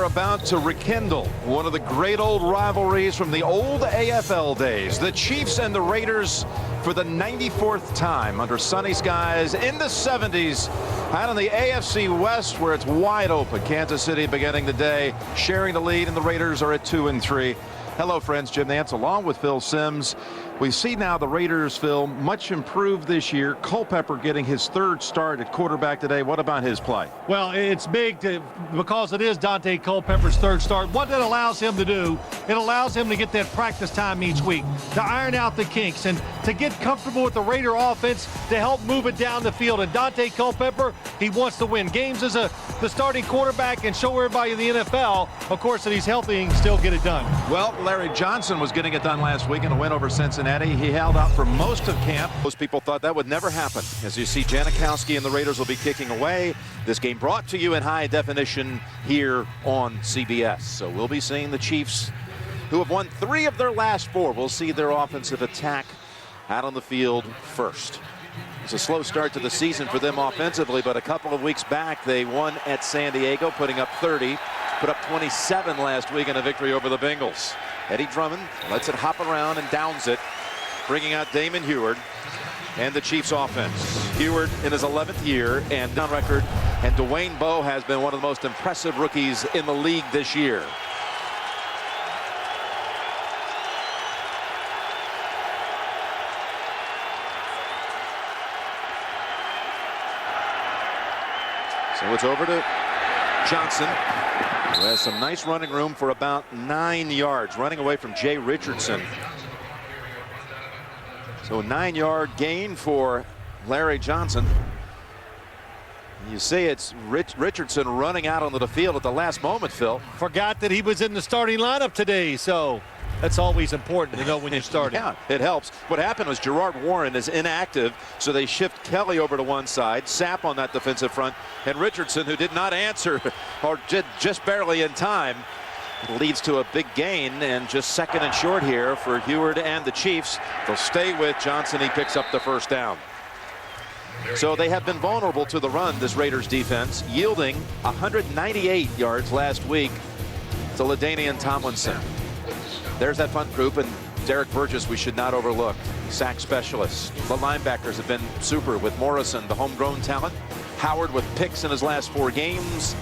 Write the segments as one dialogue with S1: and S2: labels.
S1: about to rekindle one of the great old rivalries from the old AFL days. The Chiefs and the Raiders for the 94th time under sunny skies in the 70s out in the AFC West, where it's wide open. Kansas City beginning the day sharing the lead, and the Raiders are at 2-3. Hello, friends. Jim Nance along with Phil Simms. We see now the Raiders, Phil, much improved this year. Culpepper getting his third start at quarterback today. What about his play?
S2: Well, it's big because it is Dante Culpepper's third start. What that allows him to do, it allows him to get that practice time each week, to iron out the kinks, and to get comfortable with the Raider offense to help move it down the field. And Dante Culpepper, he wants to win games as the starting quarterback and show everybody in the NFL, of course, that he's healthy and can still get it done.
S1: Well, Larry Johnson was getting it done last week in a win over Cincinnati. He held out for most of camp. Most people thought that would never happen. As you see, Janikowski and the Raiders will be kicking away. This game brought to you in high definition here on CBS. So we'll be seeing the Chiefs, who have won 3 of their last 4. We'll see their offensive attack out on the field first. It's a slow start to the season for them offensively, but a couple of weeks back they won at San Diego, putting up 30, put up 27 last week in a victory over the Bengals. Eddie Drummond lets it hop around and downs it, bringing out Damon Huard and the Chiefs offense. Huard in his 11th year and on record, and Dwayne Bowe has been one of the most impressive rookies in the league this year. So it's over to Johnson, who has some nice running room for about 9 yards, running away from Jay Richardson. So a 9-yard gain for Larry Johnson. You see it's Richardson running out onto the field at the last moment, Phil.
S2: Forgot that he was in the starting lineup today, so that's always important to know when you're starting.
S1: Yeah, it helps. What happened was Gerard Warren is inactive, so they shift Kelly over to one side, Sapp on that defensive front, and Richardson, who did not answer or just barely in time, leads to a big gain, and just second and short here for Huard and the Chiefs. They'll stay with Johnson. He picks up the first down. So they have been vulnerable to the run, this Raiders defense, yielding 198 yards last week to LaDainian Tomlinson. There's that front group, and Derek Burgess we should not overlook. Sack specialists. The linebackers have been super with Morrison, the homegrown talent. Howard with picks in his last 4 games.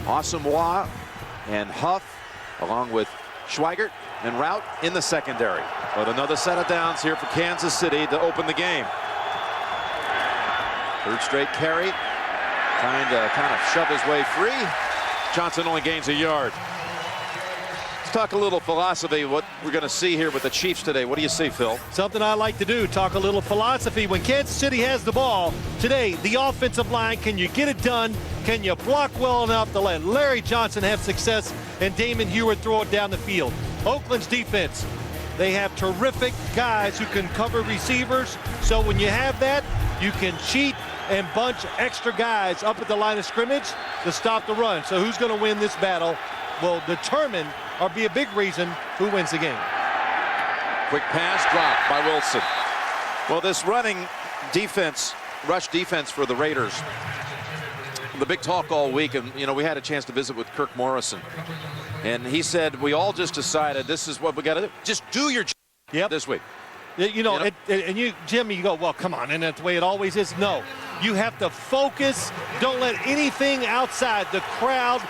S1: Asamoah and Huff, along with Schweigert and Rout in the secondary. But another set of downs here for Kansas City to open the game. Third straight carry, trying to kind of shove his way free. Johnson only gains a yard. Let's talk a little philosophy, what we're going to see here with the Chiefs today. What do you see, Phil?
S2: Something I like to do, talk a little philosophy. When Kansas City has the ball today, the offensive line, can you get it done? Can you block well enough to let Larry Johnson have success and Damon Huard throw it down the field? Oakland's defense, they have terrific guys who can cover receivers. So when you have that, you can cheat and bunch extra guys up at the line of scrimmage to stop the run. So who's going to win this battle will determine or be a big reason who wins the game.
S1: Quick pass dropped by Wilson. Well, this running defense, rush defense for the Raiders, the big talk all week, and you know, we had a chance to visit with Kirk Morrison, and he said we all just decided this is what we got to do. Just do your job this week.
S2: You know, and you, Jim, you go, well, come on, and that's the way it always is. No, you have to focus. Don't let anything outside the crowd,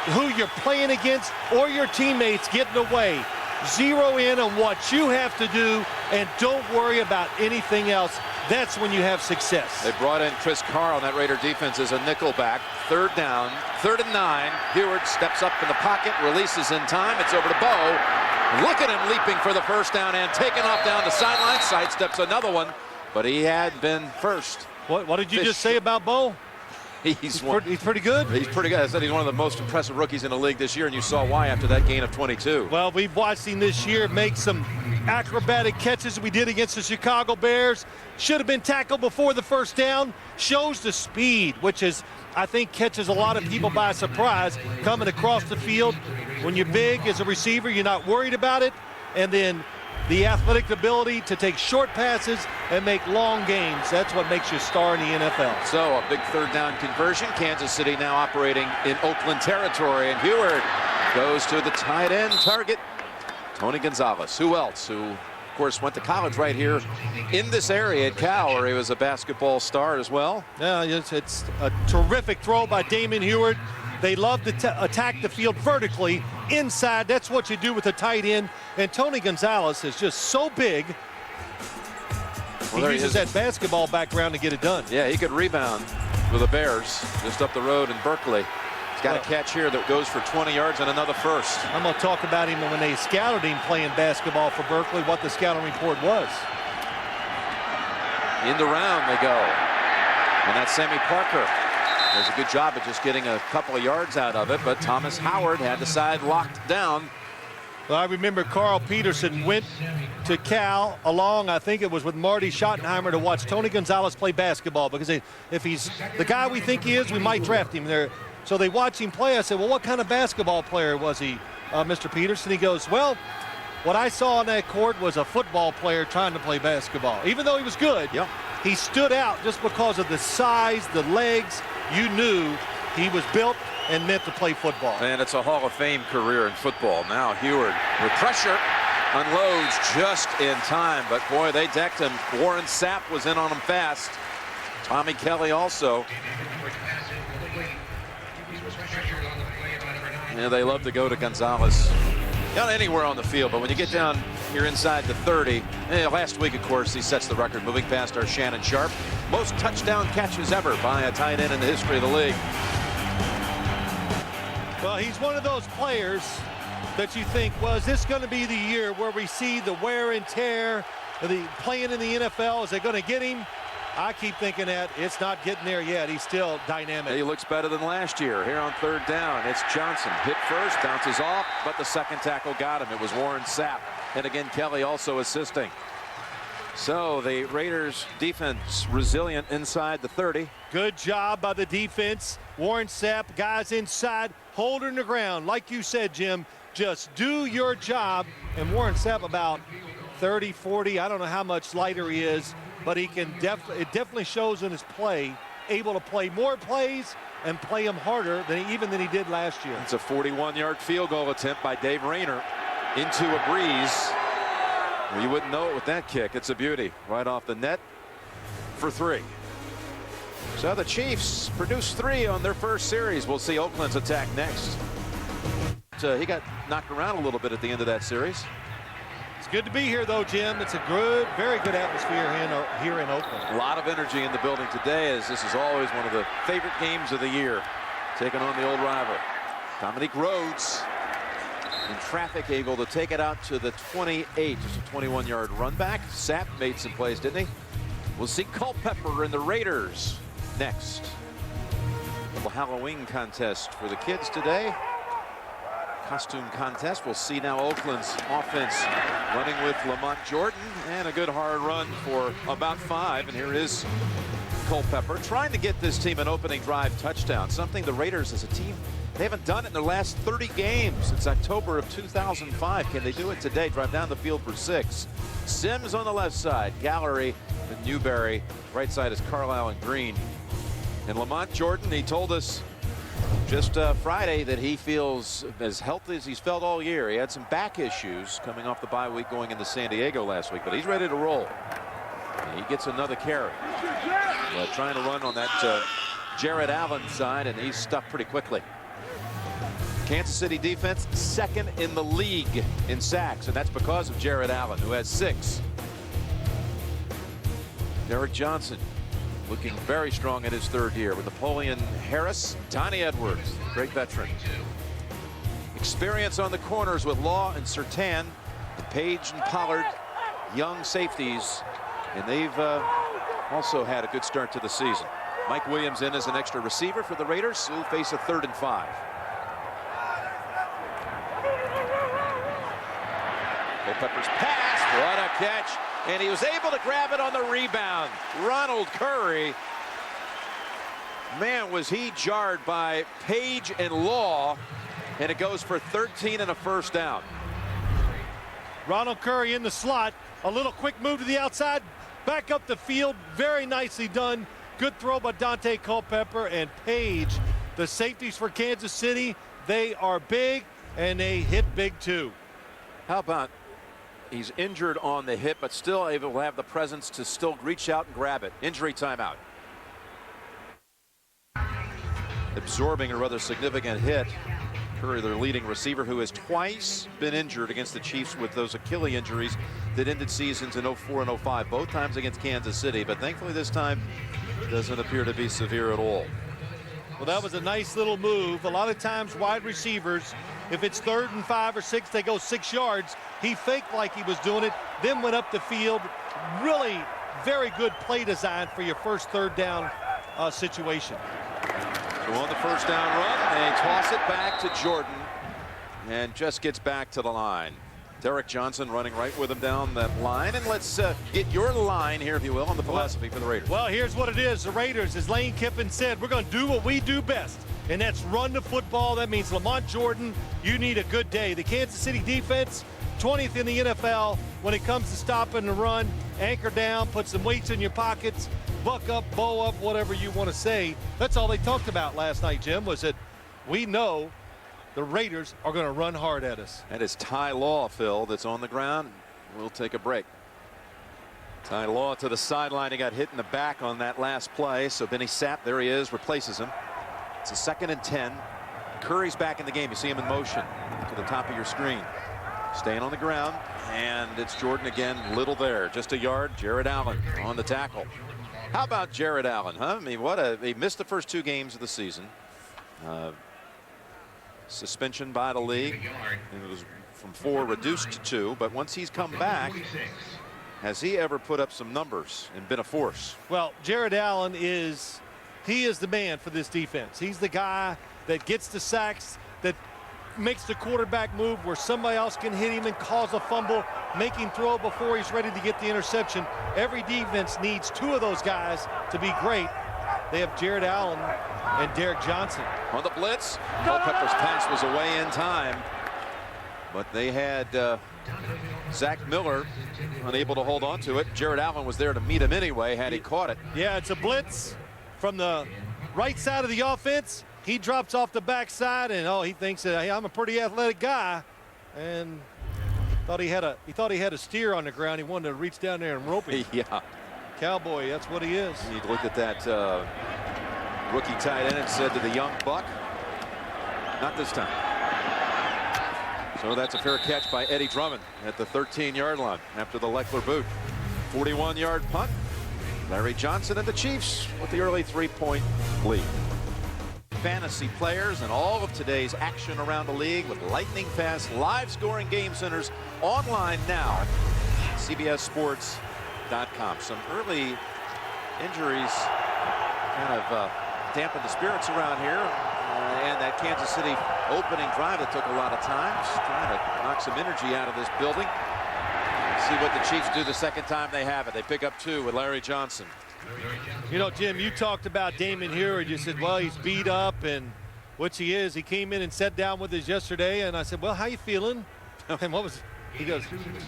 S2: who you're playing against, or your teammates get in the way. Zero in on what you have to do, and don't worry about anything else. That's when you have success.
S1: They brought in Chris Carr on that Raider defense as a nickel back. Third down, 3rd and 9. Huard steps up in the pocket, releases in time. It's over to Bowe. Look at him leaping for the first down and taking off down the sideline. Sidesteps another one, but he had been first.
S2: What did you just say about Bowe?
S1: He's
S2: pretty good.
S1: He's pretty good. I said he's one of the most impressive rookies in the league this year, and you saw why after that gain of 22.
S2: Well, we've watched him this year make some acrobatic catches we did against the Chicago Bears. Should have been tackled before the first down. Shows the speed, which is, I think, catches a lot of people by surprise coming across the field. When you're big as a receiver, you're not worried about it. And then the athletic ability to take short passes and make long games. That's what makes you a star in the NFL.
S1: So a big third down conversion. Kansas City now operating in Oakland territory, and Heward goes to the tight end target, Tony Gonzalez. Who else? Who, of course, went to college right here in this area at Cal, where he was a basketball star as well.
S2: Yeah, it's a terrific throw by Damon Heward. They love to attack the field vertically inside. That's what you do with a tight end. And Tony Gonzalez is just so big. He uses that basketball background to get it done.
S1: Yeah, he could rebound with the Bears just up the road in Berkeley. He's got a catch here that goes for 20 yards and another first.
S2: I'm going to talk about him when they scouted him playing basketball for Berkeley, what the scouting report was.
S1: In the round they go. And that's Sammy Parker. Does a good job of just getting a couple of yards out of it, but Thomas Howard had the side locked down.
S2: Well, I remember Carl Peterson went to Cal along, I think it was with Marty Schottenheimer, to watch Tony Gonzalez play basketball, because if he's the guy we think he is, we might draft him there. So they watch him play. I said, well, what kind of basketball player was he, Mr. Peterson? He goes, well, what I saw on that court was a football player trying to play basketball. Even though he was good, he stood out just because of the size, the legs. You knew he was built and meant to play football.
S1: And it's a Hall of Fame career in football. Now Heward with pressure unloads just in time, but boy, they decked him. Warren Sapp was in on him fast. Tommy Kelly also. Yeah, they love to go to Gonzalez. Not anywhere on the field, but when you get down here inside the 30, last week, of course, he sets the record moving past our Shannon Sharp. Most touchdown catches ever by a tight end in the history of the league.
S2: Well, he's one of those players that you think, well, is this going to be the year where we see the wear and tear of the playing in the NFL? Is it going to get him? I keep thinking that it's not getting there yet. He's still dynamic.
S1: He looks better than last year. Here on third down, it's Johnson. Hit first, bounces off, but the second tackle got him. It was Warren Sapp. And again, Kelly also assisting. So the Raiders defense resilient inside the 30.
S2: Good job by the defense. Warren Sapp, guys inside, holding the ground. Like you said, Jim, just do your job. And Warren Sapp about 30, 40, I don't know how much lighter he is, but he can it definitely shows in his play, able to play more plays and play them harder than he did last year.
S1: It's a 41-yard field goal attempt by Dave Rayner into a breeze. Well, you wouldn't know it with that kick. It's a beauty. Right off the net for 3. So the Chiefs produced 3 on their first series. We'll see Oakland's attack next. He got knocked around a little bit at the end of that series.
S2: It's good to be here, though, Jim. It's a good, very good atmosphere here in Oakland.
S1: A lot of energy in the building today, as this is always one of the favorite games of the year, taking on the old rival. Dominique Rhodes in traffic, able to take it out to the 28, just a 21-yard run back. Sapp made some plays, didn't he? We'll see Culpepper and the Raiders next. Little Halloween contest for the kids today. Costume contest. We'll see now Oakland's offense running with Lamont Jordan, and a good hard run for about 5. And here is Culpepper trying to get this team an opening drive touchdown, something the Raiders as a team, they haven't done it in their last 30 games since October of 2005. Can they do it today? Drive down the field for 6. Sims on the left side, Gallery and Newberry. Right side is Carlisle and Green. And Lamont Jordan, he told us just Friday that he feels as healthy as he's felt all year. He had some back issues coming off the bye week going into San Diego last week, but he's ready to roll. And he gets another carry. Trying to run on that Jared Allen side, and he's stuck pretty quickly. Kansas City defense second in the league in sacks, and that's because of Jared Allen, who has 6. Derek Johnson looking very strong in his 3rd year with Napoleon Harris, Donnie Edwards, great veteran. Experience on the corners with Law and Surtain, Page and Pollard, young safeties, and they've also had a good start to the season. Mike Williams in as an extra receiver for the Raiders, who face a 3rd and 5. Culpepper's pass, what a catch, and he was able to grab it on the rebound. Ronald Curry, man, was he jarred by Page and Law, and it goes for 13 and a first down.
S2: Ronald Curry in the slot. A little quick move to the outside. Back up the field. Very nicely done. Good throw by Dante Culpepper and Page. The safeties for Kansas City, they are big, and they hit big too.
S1: How about he's injured on the hip, but still able to have the presence to still reach out and grab it. Injury timeout. Absorbing a rather significant hit. Curry, their leading receiver, who has twice been injured against the Chiefs with those Achilles injuries that ended seasons in 04 and 05, both times against Kansas City, but thankfully this time doesn't appear to be severe at all.
S2: Well, that was a nice little move. A lot of times wide receivers, if it's 3rd and 5 or 6, they go 6 yards. He faked like he was doing it, then went up the field. Really very good play design for your first 3rd down situation.
S1: So on the first down run, they toss it back to Jordan and just gets back to the line. Derek Johnson running right with him down that line. And let's get your line here, if you will, on the philosophy for the Raiders.
S2: Well, here's what it is. The Raiders, as Lane Kiffin said, we're going to do what we do best, and that's run the football. That means Lamont Jordan, you need a good day. The Kansas City defense, 20th in the NFL when it comes to stopping the run. Anchor down, put some weights in your pockets, buck up, bow up, whatever you want to say. That's all they talked about last night, Jim, was that we know the Raiders are going to run hard at us.
S1: That is Ty Law, Phil, that's on the ground. We'll take a break. Ty Law to the sideline. He got hit in the back on that last play. So Benny Sapp, there he is, replaces him. It's a 2nd and 10. Curry's back in the game. You see him in motion to the top of your screen. Staying on the ground. And it's Jordan again. Little there. Just a yard. Jared Allen on the tackle. How about Jared Allen, huh? I mean, he missed the first 2 games of the season. Suspension by the league. It was from 4 reduced to 2. But once he's come back, has he ever put up some numbers and been a force?
S2: Well, Jared Allen is the man for this defense. He's the guy that gets the sacks, that makes the quarterback move where somebody else can hit him and cause a fumble, make him throw before he's ready to get the interception. Every defense needs 2 of those guys to be great. They have Jared Allen and Derek Johnson.
S1: On the blitz, Culpepper's pass was away in time, but they had Zach Miller unable to hold on to it. Jared Allen was there to meet him anyway had he caught it.
S2: Yeah, it's a blitz from the right side of the offense. He drops off the backside, and he thinks that, hey, I'm a pretty athletic guy, and thought he had a steer on the ground. He wanted to reach down there and rope him.
S1: Yeah,
S2: cowboy, that's what he is.
S1: He looked at that rookie tight end and said to the young buck, not this time. So that's a fair catch by Eddie Drummond at the 13-yard line after the Leckler boot. 41-yard punt. Larry Johnson and the Chiefs with the early 3-point lead. Fantasy players and all of today's action around the league with lightning fast live scoring game centers online now. CBSSports.com. Some early injuries kind of dampened the spirits around here. And that Kansas City opening drive that took a lot of time. Just trying to knock some energy out of this building. See what the Chiefs do the second time they have it. They pick up 2 with Larry Johnson.
S2: You know, Jim, you talked about Damon Huard. You said, well, he's beat up, and which he is. He came in and sat down with us yesterday, and I said, well, how you feeling? And he goes,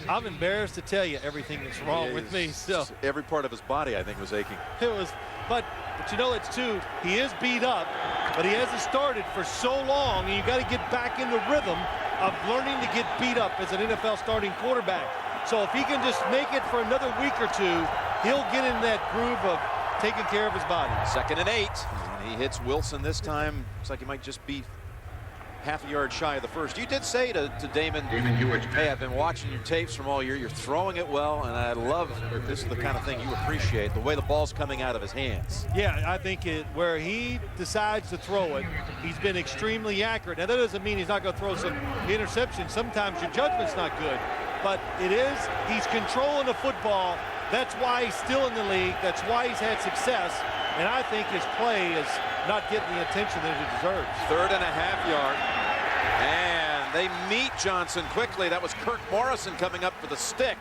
S2: I'm embarrassed to tell you everything that's wrong with me. So
S1: every part of his body, I think, was aching.
S2: It was, but you know, it's too, he is beat up, but he hasn't started for so long, and you got to get back in the rhythm of learning to get beat up as an NFL starting quarterback. So if he can just make it for another week or 2, he'll get in that groove of taking care of his body. 2nd and 8. And he hits Wilson this time. Looks like he might just be half a yard shy of the first. You did say to Damon, hey, I've been watching your tapes from all year. You're throwing it well, and I love this is the kind of thing you appreciate, the way the ball's coming out of his hands. Yeah, I think where he decides to throw it, he's been extremely accurate. Now, that doesn't mean he's not going to throw some interceptions. Sometimes your judgment's not good. But he's controlling the football. That's why he's still in the league. That's why he's had success. And I think his play is not getting the attention that it deserves. 3rd and a half yard. And they meet Johnson quickly. That was Kirk Morrison coming up for the stick.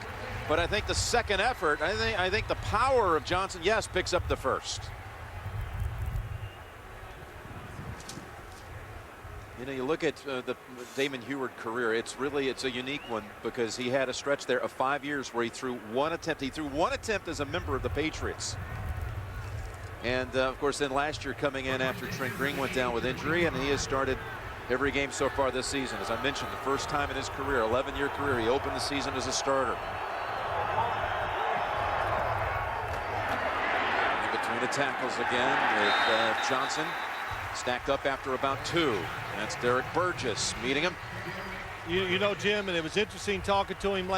S2: But I think the second effort, I think the power of Johnson, yes, picks up the first.
S1: You know, you look at the Damon Huard career, it's a unique one because he had a stretch there of 5 years where he threw one attempt. He threw one attempt as a member of the Patriots. And of course, then last year coming in after Trent Green went down with injury, and he has started every game so far this season. As I mentioned, the first time in his career, 11-year career, he opened the season as a starter. In between the tackles again with Johnson. Stacked up after about 2. That's Derek Burgess meeting him.
S2: You know, Jim, and it was interesting talking to him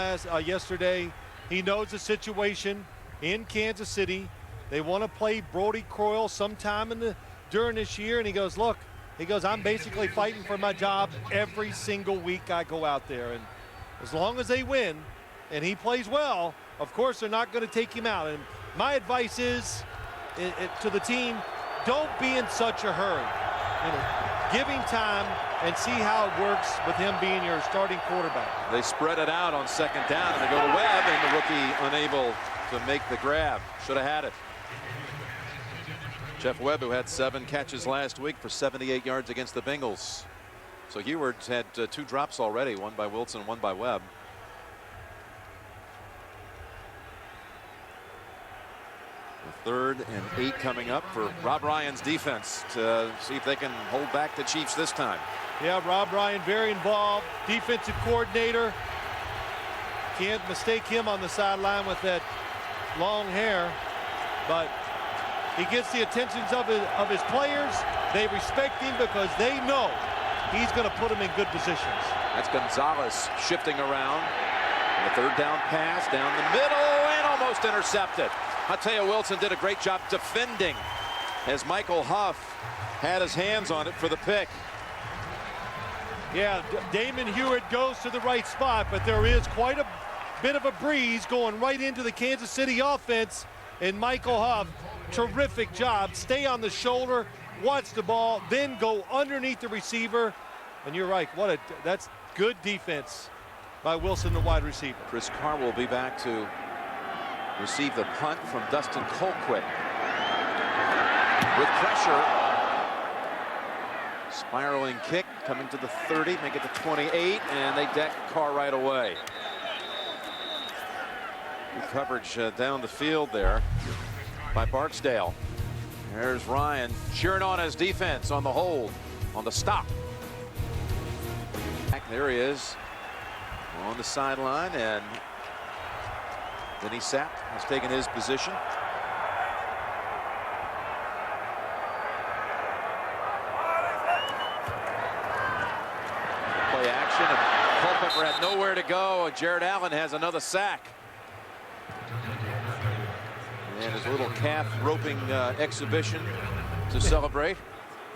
S2: yesterday. He knows the situation in Kansas City. They want to play Brody Croyle sometime during this year, and he goes, look, I'm basically fighting for my job every single week I go out there, and as long as they win and he plays well, of course they're not going to take him out. And my advice is to the team, don't be in such a hurry. You know, give him time and see how it works with him being your starting quarterback.
S1: They spread it out on second down, and they go to Webb, and the rookie unable to make the grab. Should have had it. Jeff Webb, who had 7 catches last week for 78 yards against the Bengals. So Huard's had 2 drops already, one by Wilson, one by Webb. The 3rd and 8 coming up for Rob Ryan's defense to see if they can hold back the Chiefs this time.
S2: Yeah, Rob Ryan very involved, defensive coordinator. Can't mistake him on the sideline with that long hair, but he gets the attentions of his players. They respect him because they know he's going to put them in good positions.
S1: That's Gonzalez shifting around. And the 3rd down pass down the middle and almost intercepted. I'll tell you, Wilson did a great job defending as Michael Huff had his hands on it for the pick.
S2: Yeah, Damon Huard goes to the right spot, but there is quite a bit of a breeze going right into the Kansas City offense. And Michael Huff, terrific job. Stay on the shoulder, watch the ball, then go underneath the receiver. And you're right, that's good defense by Wilson, the wide receiver.
S1: Chris Carr will be back to receive the punt from Dustin Colquitt. With pressure. Spiraling kick coming to the 30, make it to 28, and they deck Carr right away. Good coverage down the field there by Barksdale. There's Ryan cheering on his defense on the hold, on the stop. There he is on the sideline, and Denny Sapp has taken his position. Play action, and Culpepper had nowhere to go, and Jared Allen has another sack. And his little calf roping exhibition to celebrate.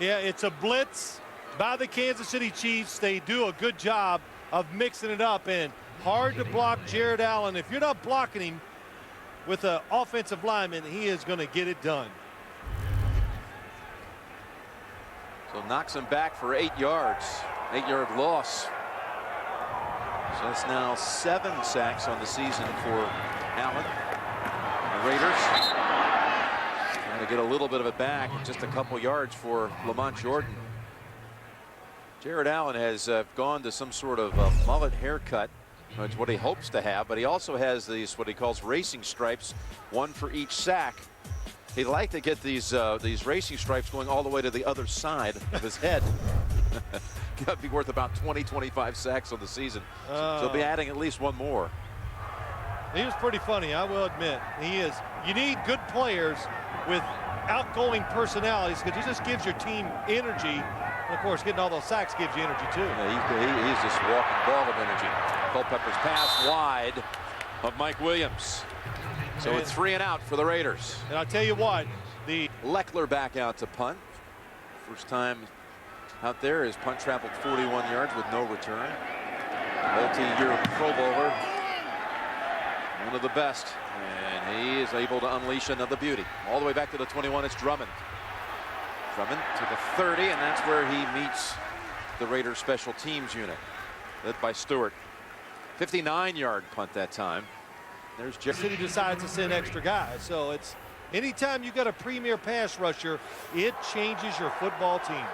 S2: Yeah, it's a blitz by the Kansas City Chiefs. They do a good job of mixing it up, and hard to block Jared Allen. If you're not blocking him with an offensive lineman, he is going to get it done.
S1: So knocks him back for 8 yards. 8-yard loss. So it's now 7 sacks on the season for Allen. The Raiders trying to get a little bit of it back, just a couple yards for Lamont Jordan. Jared Allen has gone to some sort of mullet haircut. That's what he hopes to have, but he also has these what he calls racing stripes, one for each sack. He'd like to get these racing stripes going all the way to the other side of his head. Got to be worth about 20-25 sacks on the season. So he'll be adding at least one more.
S2: He was pretty funny, I will admit. He is. You need good players with outgoing personalities because he just gives your team energy. And of course, getting all those sacks gives you energy too.
S1: Yeah, he's just a walking ball of energy. Culpepper's pass wide of Mike Williams. So it's 3 and out for the Raiders.
S2: And I'll tell you what, the
S1: Leckler back out to punt. First time out there, his punt traveled 41 yards with no return. Multi-year Pro Bowler. One of the best. And he is able to unleash another beauty. All the way back to the 21, it's Drummond. Drummond to the 30, and that's where he meets the Raiders special teams unit, led by Stewart. 59-yard punt that time. There's Jeff.
S2: City decides to send extra guys. So it's anytime you got a premier pass rusher, it changes your football team.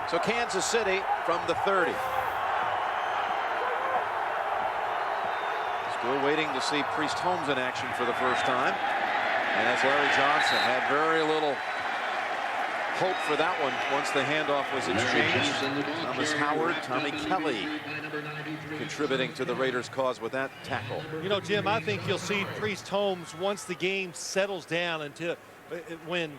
S1: So Kansas City from the 30. Still waiting to see Priest Holmes in action for the first time. And that's Larry Johnson. Had very little hope for that one once the handoff was exchanged. Thomas Howard, Tommy Kelly contributing to the Raiders' cause with that tackle.
S2: You know, Jim, I think you'll see Priest Holmes once the game settles down, until when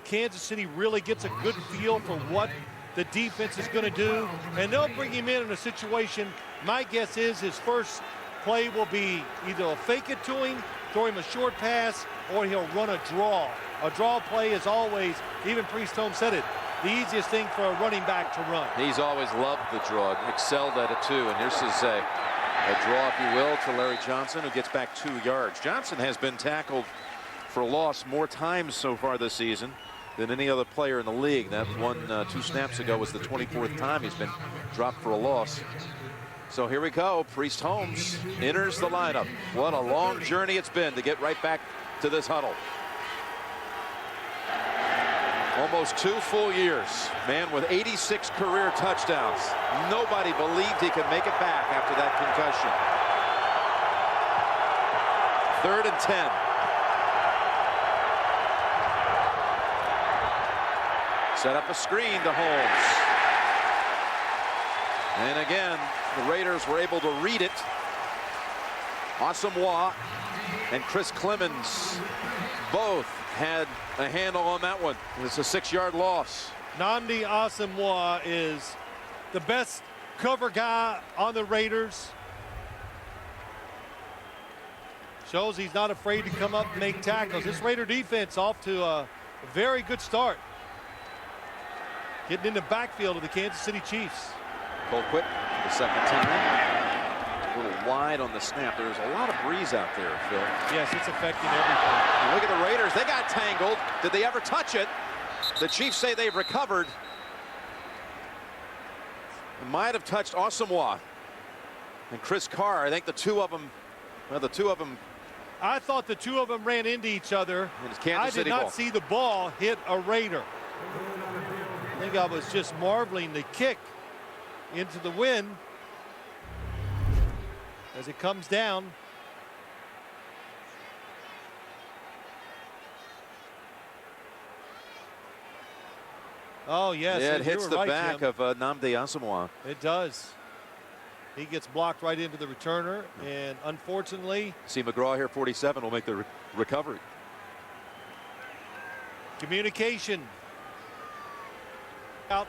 S2: Kansas City really gets a good feel for what the defense is going to do, and they'll bring him in a situation. My guess is his first play will be either a fake it to him, throw him a short pass, or he'll run a draw. A draw play is always, even Priest Holmes said it, the easiest thing for a running back to run.
S1: He's always loved the draw, excelled at it too. And here's his a draw, if you will, to Larry Johnson, who gets back 2 yards. Johnson has been tackled for a loss more times so far this season than any other player in the league. That one 2 snaps ago was the 24th time he's been dropped for a loss. So here we go. Priest Holmes enters the lineup. What a long journey it's been to get right back to this huddle. Almost 2 full years. Man with 86 career touchdowns. Nobody believed he could make it back after that concussion. 3rd and 10. Set up a screen to Holmes. And again, the Raiders were able to read it. Asamoah and Chris Clemens both had a handle on that one. It's a 6-yard loss.
S2: Nnamdi Asamoah is the best cover guy on the Raiders. Shows he's not afraid to come up and make tackles. This Raider defense off to a very good start. Getting in the backfield of the Kansas City Chiefs.
S1: Colquitt the second time. A little wide on the snap. There's a lot of breeze out there, Phil.
S2: Yes, it's affecting everything.
S1: And look at the Raiders. They got tangled. Did they ever touch it? The Chiefs say they've recovered. It might have touched Asamoah and Chris Carr. I think the two of them,
S2: I thought the two of them ran into each other. I did not see the ball hit a Raider. I think I was just marveling the kick into the wind as it comes down. Oh, yes.
S1: Yeah, it hits the
S2: right,
S1: back
S2: Jim.
S1: of Nnamdi Asamoah.
S2: It does. He gets blocked right into the returner, and unfortunately...
S1: See McGraw here, 47, will make the recovery.
S2: Communication. Out.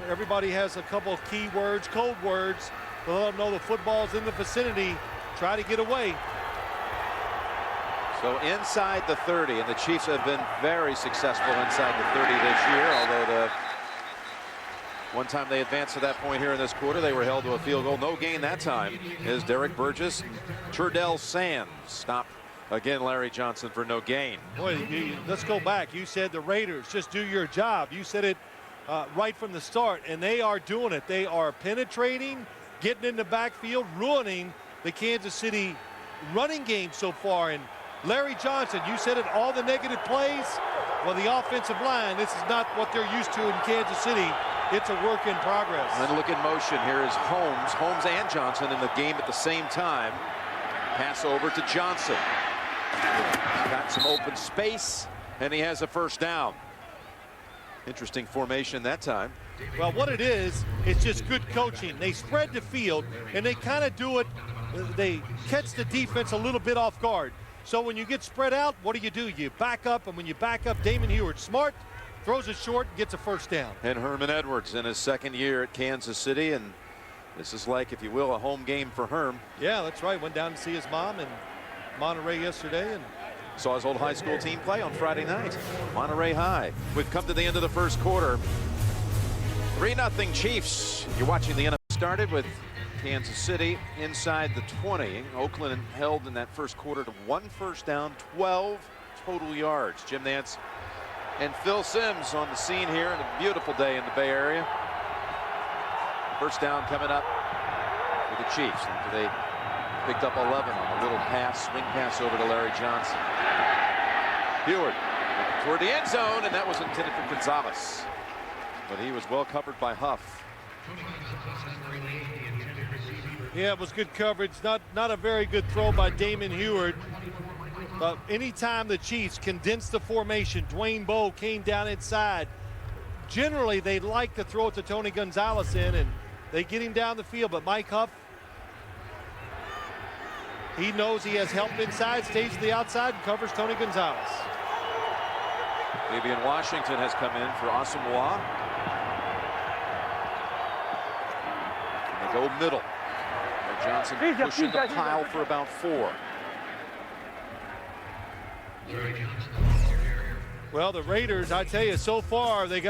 S2: Everybody has a couple of key words, code words, to let them know the football's in the vicinity. Try to get away.
S1: So inside the 30, and the Chiefs have been very successful inside the 30 this year, although the one time they advanced to that point here in this quarter, they were held to a field goal. No gain that time as Derek Burgess, Turdell Sands stop again Larry Johnson for no gain.
S2: Boy, let's go back. You said the Raiders, just do your job. You said it right from the start, and they are doing it. They are penetrating, getting in the backfield, ruining the Kansas City running game so far. And Larry Johnson, you said it, all the negative plays. Well, the offensive line, this is not what they're used to in Kansas City. It's a work in progress.
S1: And look in motion. Here is Holmes and Johnson in the game at the same time. Pass over to Johnson. He's got some open space, and he has a first down. Interesting formation that time.
S2: Well, what it is, it's just good coaching. They spread the field, and they kind of do it. They catch the defense a little bit off guard. So when you get spread out, what do? You back up, and when you back up, Damon Heward, smart, throws it short, and gets a first down.
S1: And Herman Edwards in his second year at Kansas City, and this is like, if you will, a home game for Herm.
S2: Yeah, that's right. Went down to see his mom in Monterey yesterday, and
S1: saw his old high school team play on Friday night. Monterey High. We've come to the end of the first quarter. 3-0 Chiefs. You're watching the NFL started with Kansas City inside the 20. Oakland held in that first quarter to 1 first down, 12 total yards. Jim Nance and Phil Simms on the scene here on a beautiful day in the Bay Area. First down coming up for the Chiefs. They picked up 11 on a little pass, swing pass over to Larry Johnson. Heward toward the end zone, and that was intended for Gonzalez. but he was well covered by Huff.
S2: Yeah, it was good coverage. Not a very good throw by Damon Heward. But anytime the Chiefs condense the formation, Dwayne Bowe came down inside. Generally, they like to throw it to Tony Gonzalez and they get him down the field. But Mike Huff, he knows he has help inside, stays to the outside, and covers Tony Gonzalez.
S1: Fabian Washington has come in for Asamoah. And they go middle. Johnson pushing the pile for about 4.
S2: Well, the Raiders, I tell you, so far they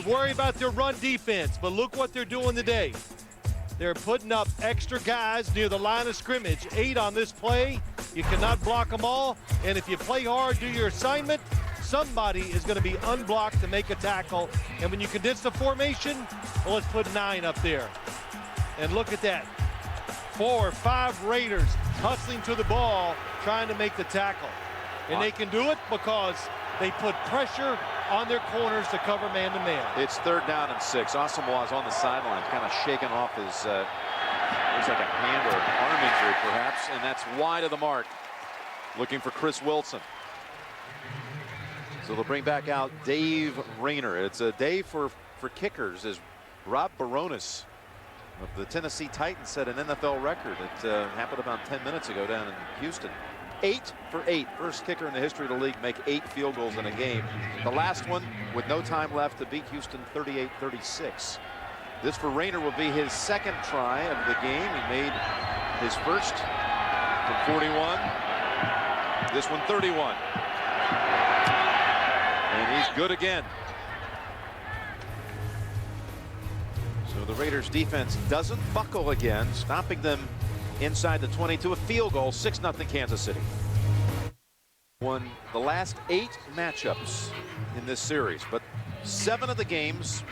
S2: worry about their run defense, but look what they're doing today. They're putting up extra guys near the line of scrimmage. 8 on this play. You cannot block them all, and if you play hard, do your assignment, somebody is going to be unblocked to make a tackle. And when you condense the formation, well, let's put 9 up there. And look at that. 4 or 5 Raiders hustling to the ball, trying to make the tackle. And they can do it because they put pressure on their corners to cover man-to-man.
S1: It's 3rd down and 6. Asamoah is on the sideline, kind of shaking off his, looks like a hand or an arm injury perhaps, and that's wide of the mark. Looking for Chris Wilson. So they'll bring back out Dave Rayner. It's a day for kickers, as Rob Baronis of the Tennessee Titans set an NFL record. It happened about 10 minutes ago down in Houston. 8 for 8. First kicker in the history of the league make 8 field goals in a game. The last one with no time left to beat Houston 38-36. This for Rayner will be his 2nd try of the game. He made his first from 41. This one 31. And he's good again. So the Raiders defense doesn't buckle again, stopping them inside the 22. A field goal, 6-0 Kansas City. Won the last 8 matchups in this series, but 7 of the games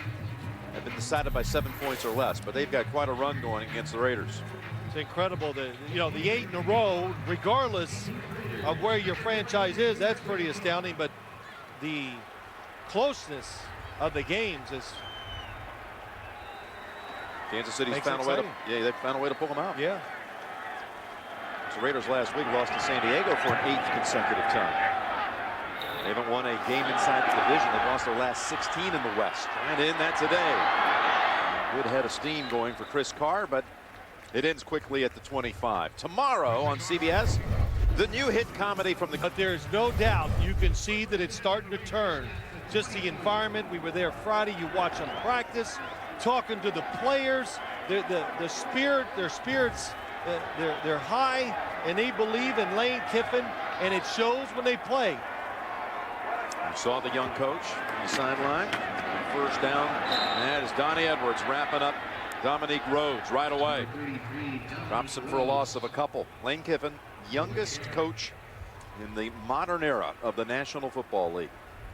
S1: have been decided by 7 points or less, but they've got quite a run going against the Raiders.
S2: It's incredible that, you know, the 8 in a row, regardless of where your franchise is, that's pretty astounding, but the closeness of the games is
S1: Kansas City's found a way to, they've found a way to pull them out.
S2: Yeah.
S1: The Raiders last week lost to San Diego for an 8th consecutive time. They haven't won a game inside the division. They've lost their last 16 in the West. Trying to end that today. Good head of steam going for Chris Carr, but it ends quickly at the 25. Tomorrow on CBS, the new hit comedy from the...
S2: But there's no doubt you can see that it's starting to turn. Just the environment. We were there Friday. You watch them practice, talking to the players, the spirit, their spirits. They're high, and they believe in Lane Kiffin, and it shows when they play.
S1: You saw the young coach on the sideline. First down, and that is Donnie Edwards wrapping up Dominique Rhodes right away. Drops him for a loss of a couple. Lane Kiffin, youngest coach in the modern era of the National Football League.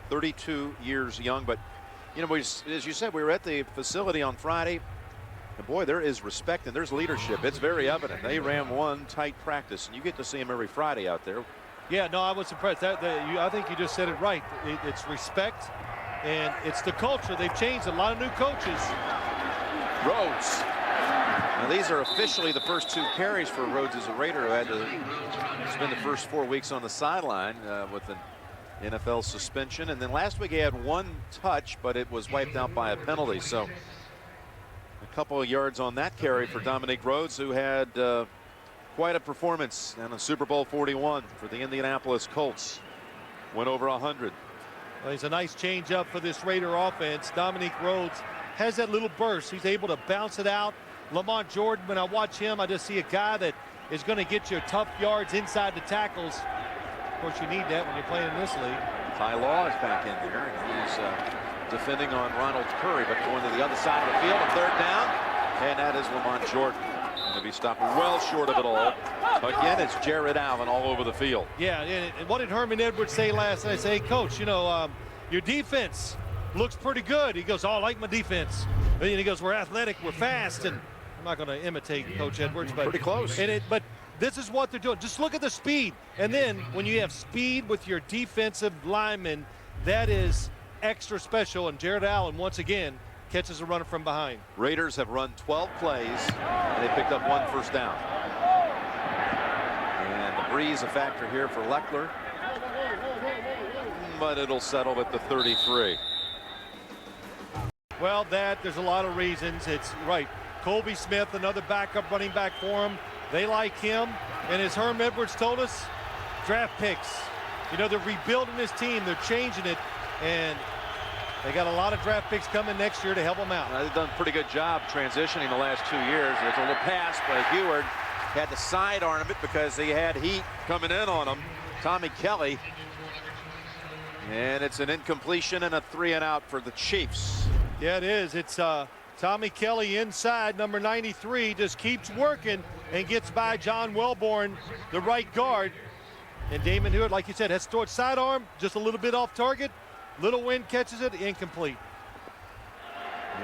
S1: 32 years young, but, you know, as you said, we were at the facility on Friday. And boy, there is respect and there's leadership. It's very evident. They ran one tight practice, and you get to see them every Friday out there. Yeah, no, I was impressed. I think you just said it right. It's respect, and it's the culture. They've changed a lot of new coaches. Rhodes. Now, these are officially the first 2 carries for Rhodes as a Raider, who had to spend the first 4 weeks on the sideline with an NFL suspension. And then last week he had 1 touch, but it was wiped out by a penalty. So a couple of yards on that carry for Dominique Rhodes, who had quite a performance in Super Bowl 41 for the Indianapolis Colts. Went over 100. Well, he's a nice change up for this Raider offense. Dominique Rhodes has that little burst. He's able to bounce it out. Lamont Jordan, when I watch him, I just see a guy that is going to get you tough yards inside the tackles. Of course, you need that when you're playing in this league. Ty Law is back in there, and he's defending on Ronald Curry, but going to the other side of the field, a 3rd down, and that is Lamont Jordan. Going to be stopped well short of it all. Again, it's Jared Allen all over the field. Yeah, and what did Herman Edwards say last night? I say, hey, Coach, you know, your defense looks pretty good. He goes, oh, I like my defense. And he goes, we're athletic, we're fast, and I'm not going to imitate Coach Edwards, but pretty close. But this is what they're doing. Just look at the speed. And then when you have speed with your defensive linemen, that is
S2: extra special, and Jared Allen once again catches a runner from behind.
S1: Raiders have run 12 plays, and they picked up 1 first down. And the breeze a factor here for Leckler, but it'll settle at the 33.
S2: Well, there's a lot of reasons. It's right. Colby Smith, another backup running back for him. They like him. And as Herm Edwards told us, draft picks. You know, they're rebuilding this team. They're changing it. And they got a lot of draft picks coming next year to help them out.
S1: They've done a pretty good job transitioning the last 2 years. There's a little pass, but Heward had to sidearm it because he had heat coming in on him. Tommy Kelly. And it's an incompletion and a 3-and-out for the Chiefs.
S2: Yeah, it is. It's Tommy Kelly inside, number 93, just keeps working and gets by John Welborn, the right guard. And Damon Heward, like you said, has to throw it sidearm, just a little bit off target. Little wind catches it, incomplete.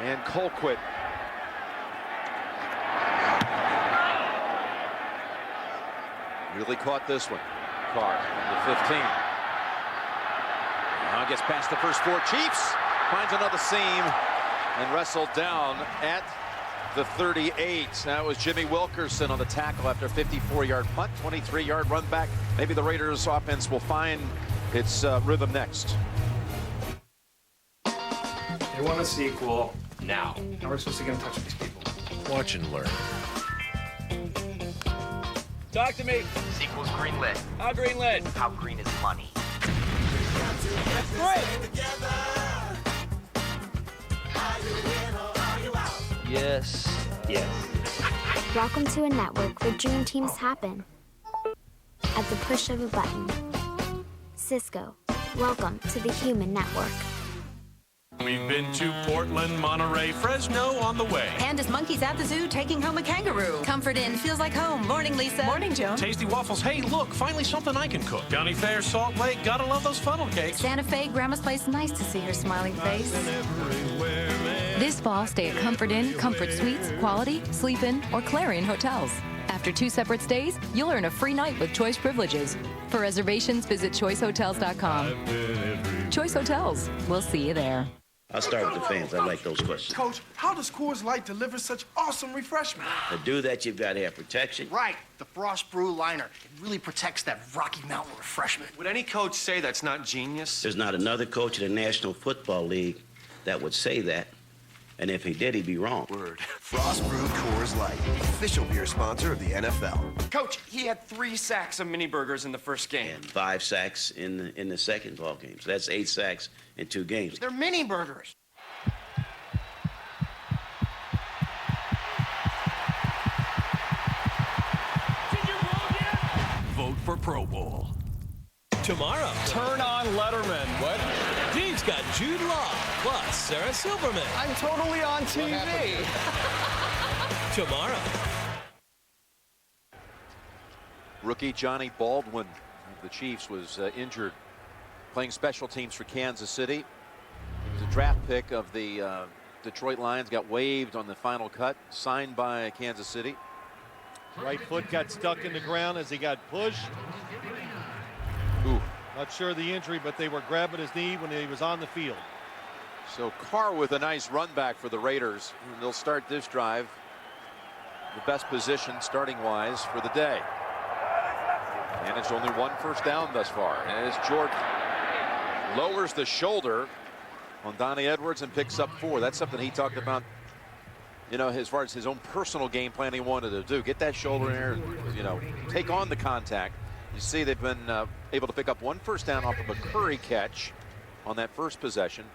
S1: And Colquitt. Really caught this one. Carr, the 15. Now gets past the first 4 Chiefs. Finds another seam and wrestled down at the 38. That was Jimmy Wilkerson on the tackle after a 54-yard punt, 23-yard run back. Maybe the Raiders offense will find its rhythm next.
S3: They want a sequel now. How are we supposed to get in touch with these people?
S4: Watch and learn.
S5: Talk to me.
S6: Sequel's greenlit.
S5: How greenlit?
S6: How green is money?
S5: Great.
S6: Yes. Yes.
S7: Welcome to a network where dream teams happen at the push of a button. Cisco, welcome to the Human Network.
S4: We've been to Portland, Monterey, Fresno on the way.
S8: Pandas monkeys at the zoo taking home a kangaroo. Comfort Inn feels like home. Morning, Lisa. Morning, Joan.
S4: Tasty waffles. Hey, look, finally something I can cook. County Fair, Salt Lake, gotta love those funnel cakes.
S8: Santa Fe, Grandma's place. Nice to see her smiling face. This fall, stay at Comfort Inn, Comfort Suites, Quality, Sleep In, or Clarion Hotels. After 2 separate stays, you'll earn a free night with Choice privileges. For reservations, visit choicehotels.com. Choice Hotels. We'll see you there.
S9: I'll start with the fans. I like those questions.
S3: Coach, how does Coors Light deliver such awesome refreshment?
S9: To do that, you've got to have protection.
S10: Right, the Frost Brew Liner. It really protects that Rocky Mountain refreshment.
S3: Would any coach say that's not genius?
S9: There's not another coach in the National Football League that would say that. And if he did, he'd be wrong.
S11: Word. Frost Brew Coors Light, official beer sponsor of the NFL.
S3: Coach, he had 3 sacks of mini burgers in the first game.
S9: And 5 sacks in the second ball game. So that's 8 sacks in 2 games.
S10: They're mini burgers.
S4: Vote for Pro Bowl.
S5: Tomorrow.
S3: Turn on Letterman.
S5: What? Dean's got Jude Law plus Sarah Silverman.
S3: I'm totally on TV.
S5: Tomorrow.
S1: Rookie Johnny Baldwin of the Chiefs was injured playing special teams for Kansas City. He was a draft pick of the Detroit Lions, got waived on the final cut, signed by Kansas City.
S2: Right foot got stuck in the ground as he got pushed.
S1: Ooh.
S2: Not sure of the injury, but they were grabbing his knee when he was on the field.
S1: So Carr with a nice run back for the Raiders. They'll start this drive the best position starting wise for the day. And it's only 1 first down thus far. And as Jordan lowers the shoulder on Donnie Edwards and picks up 4. That's something he talked about, you know, as far as his own personal game plan he wanted to do. Get that shoulder in there, you know, take on the contact. You see they've been able to pick up 1 first down off of a Curry catch on that first possession,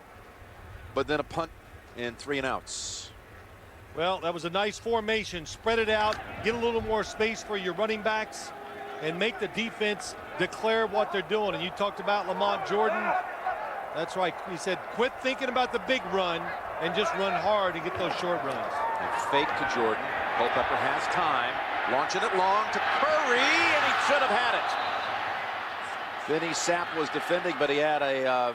S1: but then a punt and 3-and-outs.
S2: Well, that was a nice formation. Spread it out, get a little more space for your running backs, and make the defense declare what they're doing. And you talked about Lamont Jordan. That's right. He said, quit thinking about the big run and just run hard and get those short runs.
S1: And fake to Jordan. Culpepper has time. Launching it long to Curry, and he should have had it. Vinny Sapp was defending, but he had a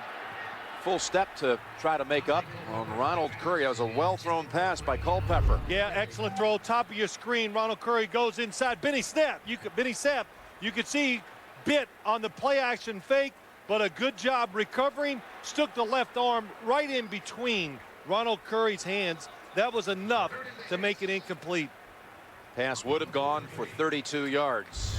S1: full step to try to make up on Ronald Curry. That was a well-thrown pass by Culpepper.
S2: Yeah, excellent throw. Top of your screen. Ronald Curry goes inside. Benny Sapp, you could see bit on the play-action fake. but a good job recovering. Stuck the left arm right in between Ronald Curry's hands. That was enough to make it incomplete.
S1: Pass would have gone for 32 yards.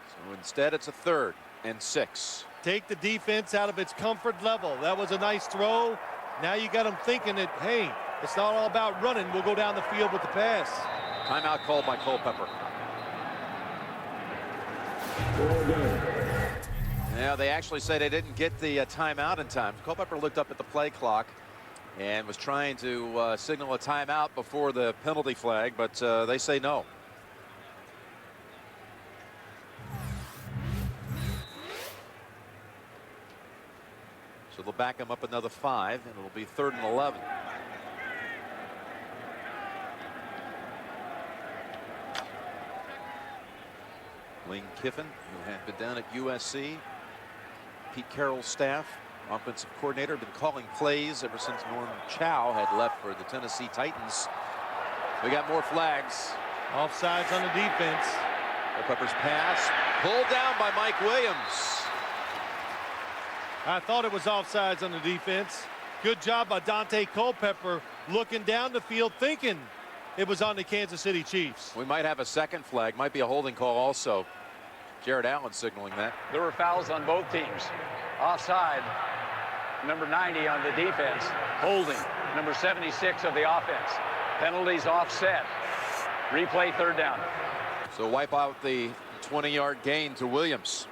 S1: So instead, it's a 3rd and 6.
S2: Take the defense out of its comfort level. That was a nice throw. Now you got them thinking that, hey, it's not all about running. We'll go down the field with the pass.
S1: Timeout called by Culpepper. Yeah, they actually say they didn't get the timeout in time. Culpepper looked up at the play clock and was trying to signal a timeout before the penalty flag, but they say no. So they'll back him up another 5, and it'll be 3rd and 11. Lane Kiffin, who had been down at USC, Pete Carroll's staff, offensive coordinator, been calling plays ever since Norm Chow had left for the Tennessee Titans. We got more flags.
S2: Offsides on the defense.
S1: Culpepper's pass pulled down by Mike Williams.
S2: I thought it was offsides on the defense. Good job by Dante Culpepper looking down the field thinking it was on the Kansas City Chiefs.
S1: We might have a second flag. Might be a holding call also. Jared Allen signaling that.
S12: There were fouls on both teams. Offside, number 90 on the defense. Holding, number 76 of the offense. Penalties offset. Replay 3rd down.
S1: So wipe out the 20-yard gain to Williams.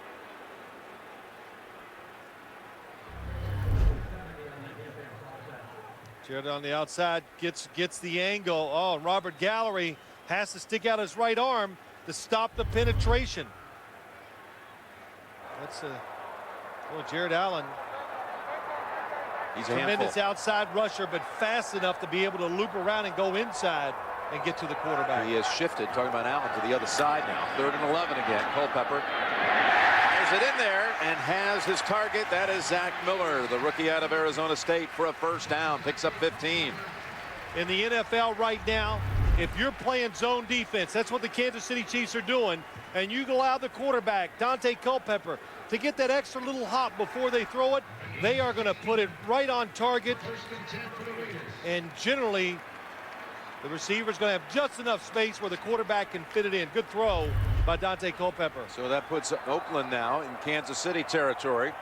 S2: Jared on the outside gets the angle. Oh, Robert Gallery has to stick out his right arm to stop the penetration. That's Jared Allen.
S1: He's a
S2: tremendous
S1: handful.
S2: outside rusher, but fast enough to be able to loop around and go inside and get to the quarterback.
S1: He has shifted, talking about Allen, to the other side now. 3rd and 11 again. Culpepper fires it in there and has his target. That is Zach Miller, the rookie out of Arizona State, for a 1st down. Picks up 15.
S2: In the NFL right now, if you're playing zone defense, that's what the Kansas City Chiefs are doing, and you allow the quarterback, Dante Culpepper, to get that extra little hop before they throw it, they are going to put it right on target. And generally, the receiver's going to have just enough space where the quarterback can fit it in. Good throw by Dante Culpepper.
S1: So that puts Oakland now in Kansas City territory.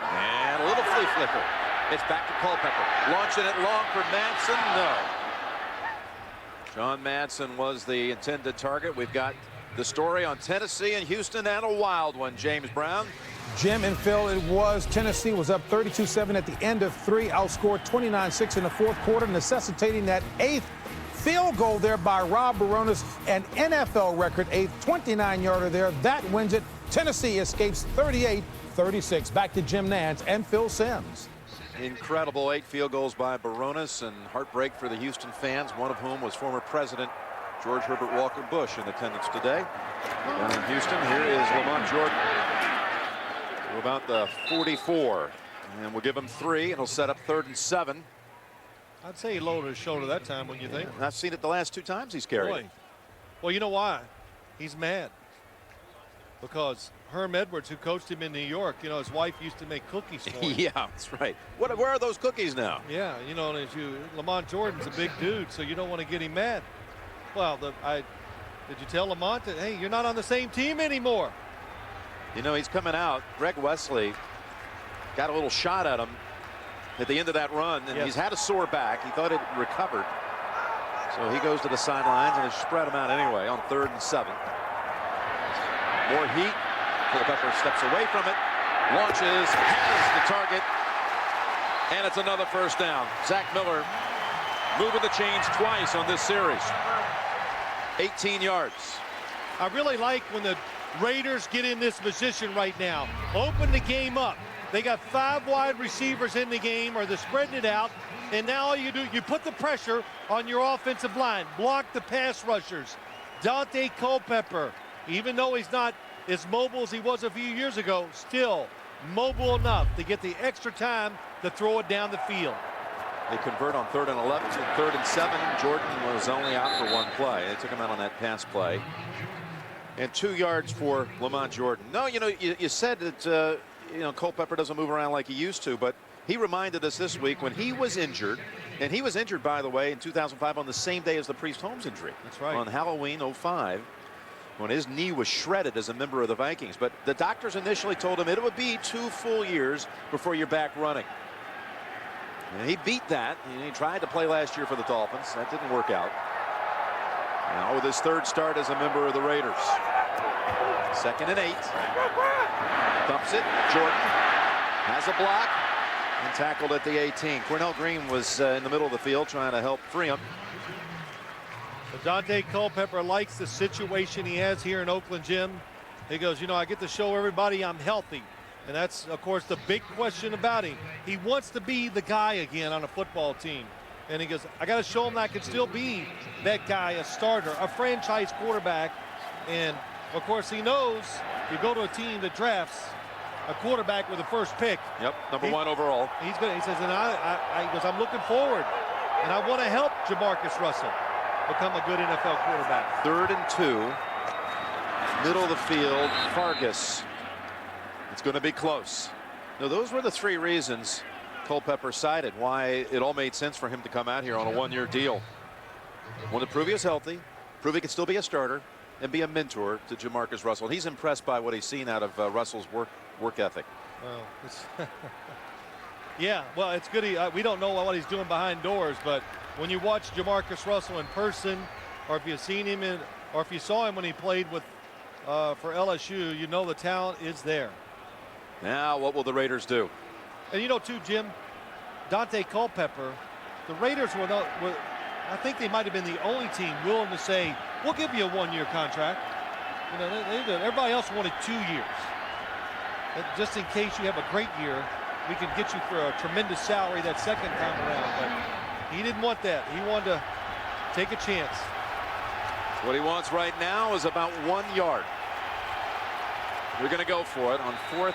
S1: And a little flea flicker. It's back to Culpepper. Launching it long for Madsen. No. John Madsen was the intended target. We've got the story on Tennessee and Houston, and a wild one, James Brown.
S13: Jim and Phil, it was Tennessee was up 32-7 at the end of 3, outscored 29-6 in the 4th quarter, necessitating that 8th field goal there by Rob Baronis, an NFL record, 8th 29-yarder there. That wins it. Tennessee escapes 38-36. Back to Jim Nance and Phil Simms.
S1: Incredible 8 field goals by Baronis, and heartbreak for the Houston fans, one of whom was former President George Herbert Walker Bush in attendance today. Down in Houston, here is Lamont Jordan to about the 44, and we'll give him 3, and he'll set up 3rd and 7.
S2: I'd say he lowered his shoulder that time, wouldn't you think?
S1: I've seen it the last 2 times he's carried.
S2: Boy. Well, you know why? He's mad. Because Herm Edwards, who coached him in New York, you know, his wife used to make cookies for him.
S1: Yeah, that's right. Where are those cookies now?
S2: Yeah, you know, Lamont Jordan's a big dude, so you don't want to get him mad. Well, did you tell Lamont that, hey, you're not on the same team anymore?
S1: You know, he's coming out. Greg Wesley got a little shot at him at the end of that run, and he's had a sore back. He thought it recovered. So he goes to the sidelines, and they spread him out anyway on 3rd and 7. More heat. Culpepper steps away from it, launches, has the target, and it's another 1st down. Zach Miller moving the chains twice on this series. 18 yards.
S2: I really like when the Raiders get in this position right now. Open the game up. They got 5 wide receivers in the game, or they're spreading it out, and now all you do, you put the pressure on your offensive line. Block the pass rushers. Dante Culpepper, even though he's not as mobile as he was a few years ago, still mobile enough to get the extra time to throw it down the field.
S1: They convert on 3rd and 11, so 3rd and 7. Jordan was only out for one play. They took him out on that pass play. And 2 yards for Lamont Jordan. No, you know, you said that, you know, Culpepper doesn't move around like he used to, but he reminded us this week when he was injured, and he was injured, by the way, in 2005 on the same day as the Priest Holmes injury.
S2: That's right.
S1: On Halloween '05, when his knee was shredded as a member of the Vikings. But the doctors initially told him it would be 2 full years before you're back running. And he beat that. He tried to play last year for the Dolphins. That didn't work out. Now with his 3rd start as a member of the Raiders. 2nd and 8. Dumps it. Jordan has a block and tackled at the 18. Cornell Green was in the middle of the field trying to help free him.
S2: Dante Culpepper likes the situation he has here in Oakland, Jim. He goes, you know, I get to show everybody I'm healthy. And that's, of course, the big question about him. He wants to be the guy again on a football team. And he goes, I got to show him that I can still be that guy, a starter, a franchise quarterback. And, of course, he knows you go to a team that drafts a quarterback with the 1st pick.
S1: Yep, number 1 overall.
S2: He's good. He says, and he goes, I'm looking forward. And I want to help Jamarcus Russell become a good NFL quarterback.
S1: 3rd and 2. Middle of the field, Fargas. It's going to be close. Now, those were the 3 reasons Culpepper cited why it all made sense for him to come out here on a 1-year deal. Want to prove he was healthy, prove he could still be a starter, and be a mentor to Jamarcus Russell. He's impressed by what he's seen out of Russell's work ethic.
S2: Well, yeah, well, it's good. We don't know what he's doing behind doors, but when you watch Jamarcus Russell in person, or if you've seen him or if you saw him when he played with for LSU, you know the talent is there.
S1: Now, what will the Raiders do?
S2: And you know, too, Jim, Dante Culpepper, the Raiders were I think they might have been the only team willing to say, we'll give you a 1-year contract. You know, they did. Everybody else wanted 2 years. Just in case you have a great year, we can get you for a tremendous salary that 2nd time around. But he didn't want that. He wanted to take a chance.
S1: What he wants right now is about 1 yard. We're going to go for it on 4th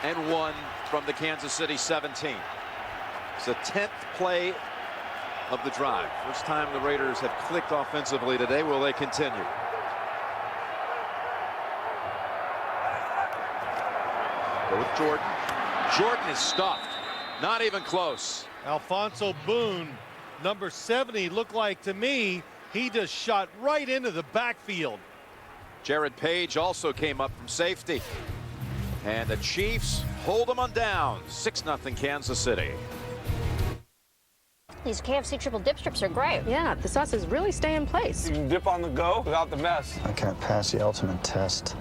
S1: and 1 from the Kansas City 17. It's the 10th play of the drive. First time the Raiders have clicked offensively today. Will they continue? Go with Jordan. Jordan is stuffed. Not even close.
S2: Alfonso Boone, number 70, looked like to me he just shot right into the backfield.
S1: Jared Page also came up from safety. And the Chiefs hold them on down. 6-0 Kansas City.
S14: These KFC triple dip strips are great. Yeah, the sauces really stay in place.
S15: You can dip on the go without the mess.
S16: I can't pass the ultimate test.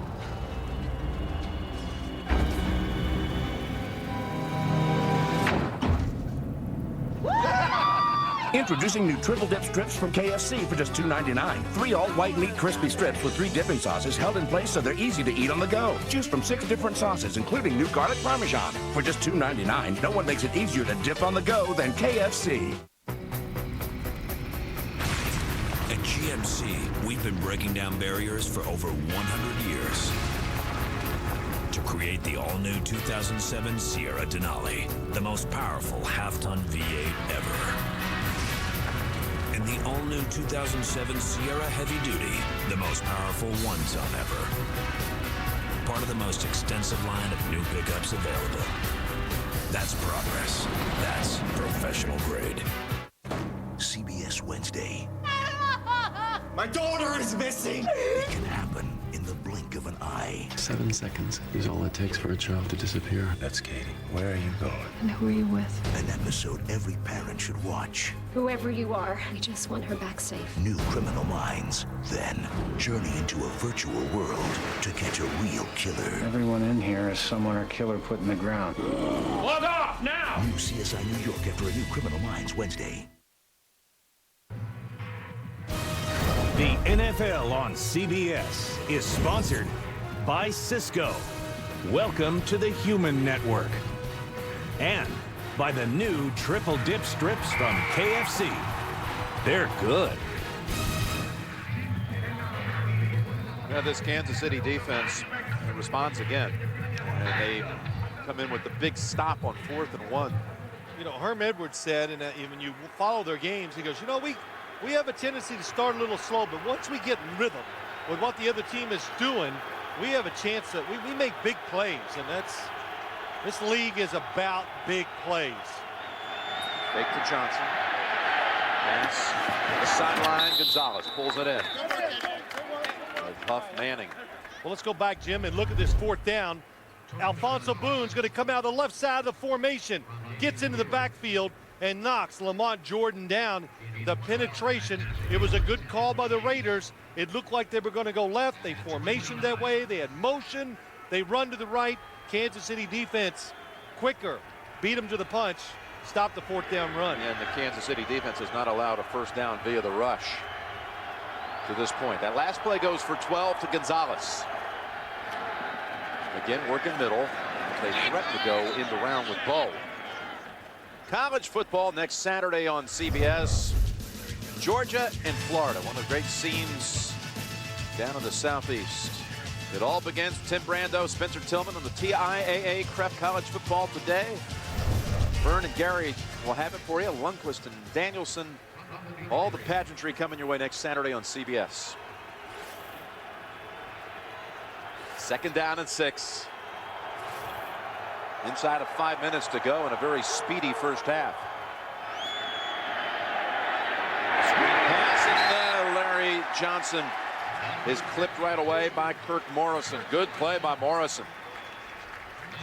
S17: Introducing new triple dip strips from KFC for just $2.99. 3 all-white meat crispy strips with 3 dipping sauces held in place so they're easy to eat on the go. Choose from 6 different sauces, including new garlic parmesan. For just $2.99, no one makes it easier to dip on the go than KFC.
S18: At GMC, we've been breaking down barriers for over 100 years to create the all-new 2007 Sierra Denali, the most powerful half-ton V8 ever. And the all-new 2007 Sierra Heavy Duty, the most powerful 1-ton ever. Part of the most extensive line of new pickups available. That's progress. That's professional grade.
S19: CBS Wednesday.
S11: My daughter is missing!
S19: It can happen in the blink of an eye.
S20: 7 seconds is all it takes for a child to disappear.
S19: That's Katie. Where are you going?
S8: And who are you with?
S19: An episode every parent should watch.
S14: Whoever you are, we just want her back safe.
S19: New Criminal Minds. Then, journey into a virtual world to catch a real killer.
S16: Everyone in here is someone our killer put in the ground.
S15: Log off now!
S19: New CSI New York after a new Criminal Minds Wednesday.
S21: The NFL on CBS is sponsored by Cisco. Welcome to the Human Network. And by the new triple dip strips from KFC. They're good.
S1: Now this Kansas City defense responds again. And they come in with the big stop on 4th and 1.
S2: You know, Herm Edwards said, and when you follow their games, he goes, you know, we have a tendency to start a little slow, but once we get in rhythm with what the other team is doing, we have a chance that we make big plays, and this league is about big plays.
S1: Fake to Johnson. Pass. The sideline. Gonzalez pulls it in. Puff Manning.
S2: Well, let's go back, Jim, and look at this fourth down. Alfonso Boone's going to come out of the left side of the formation, gets into the backfield, and knocks Lamont Jordan down. The penetration, it was a good call by the Raiders. It looked like they were going to go left. They formationed that way. They had motion. They run to the right. Kansas City defense quicker, beat them to the punch, stop the fourth down run.
S1: And the Kansas City defense has not allowed a first down via the rush to this point. That last play goes for 12 to Gonzalez. Again, working middle. They threaten to go into round with Bo. College football next Saturday on CBS. Georgia and Florida, one of the great scenes down in the Southeast. It all begins with Tim Brando, Spencer Tillman on the TIAA Crep College Football Today. Vern and Gary will have it for you. Lundquist and Danielson. All the pageantry coming your way next Saturday on CBS. 2nd down and 6. Inside of 5 minutes to go in a very speedy first half. Screen pass, and Larry Johnson is clipped right away by Kirk Morrison. Good play by Morrison.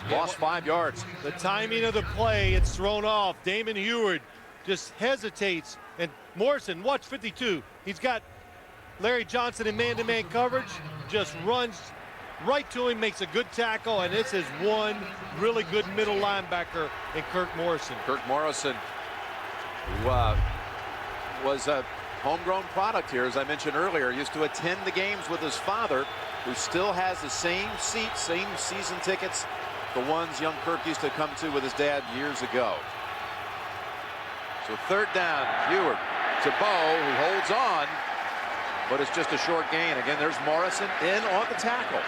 S1: Lost 5 yards.
S2: The timing of the play, it's thrown off. Damon Heward just hesitates, and Morrison, watch 52. He's got Larry Johnson in man-to-man coverage, just runs right to him, makes a good tackle, and this is one really good middle linebacker in Kirk Morrison.
S1: Kirk Morrison, who was a homegrown product here, as I mentioned earlier, used to attend the games with his father, who still has the same seats, same season tickets, the ones young Kirk used to come to with his dad years ago. So 3rd down, Heward to Bo, who holds on, but it's just a short gain. Again, there's Morrison in on the tackle.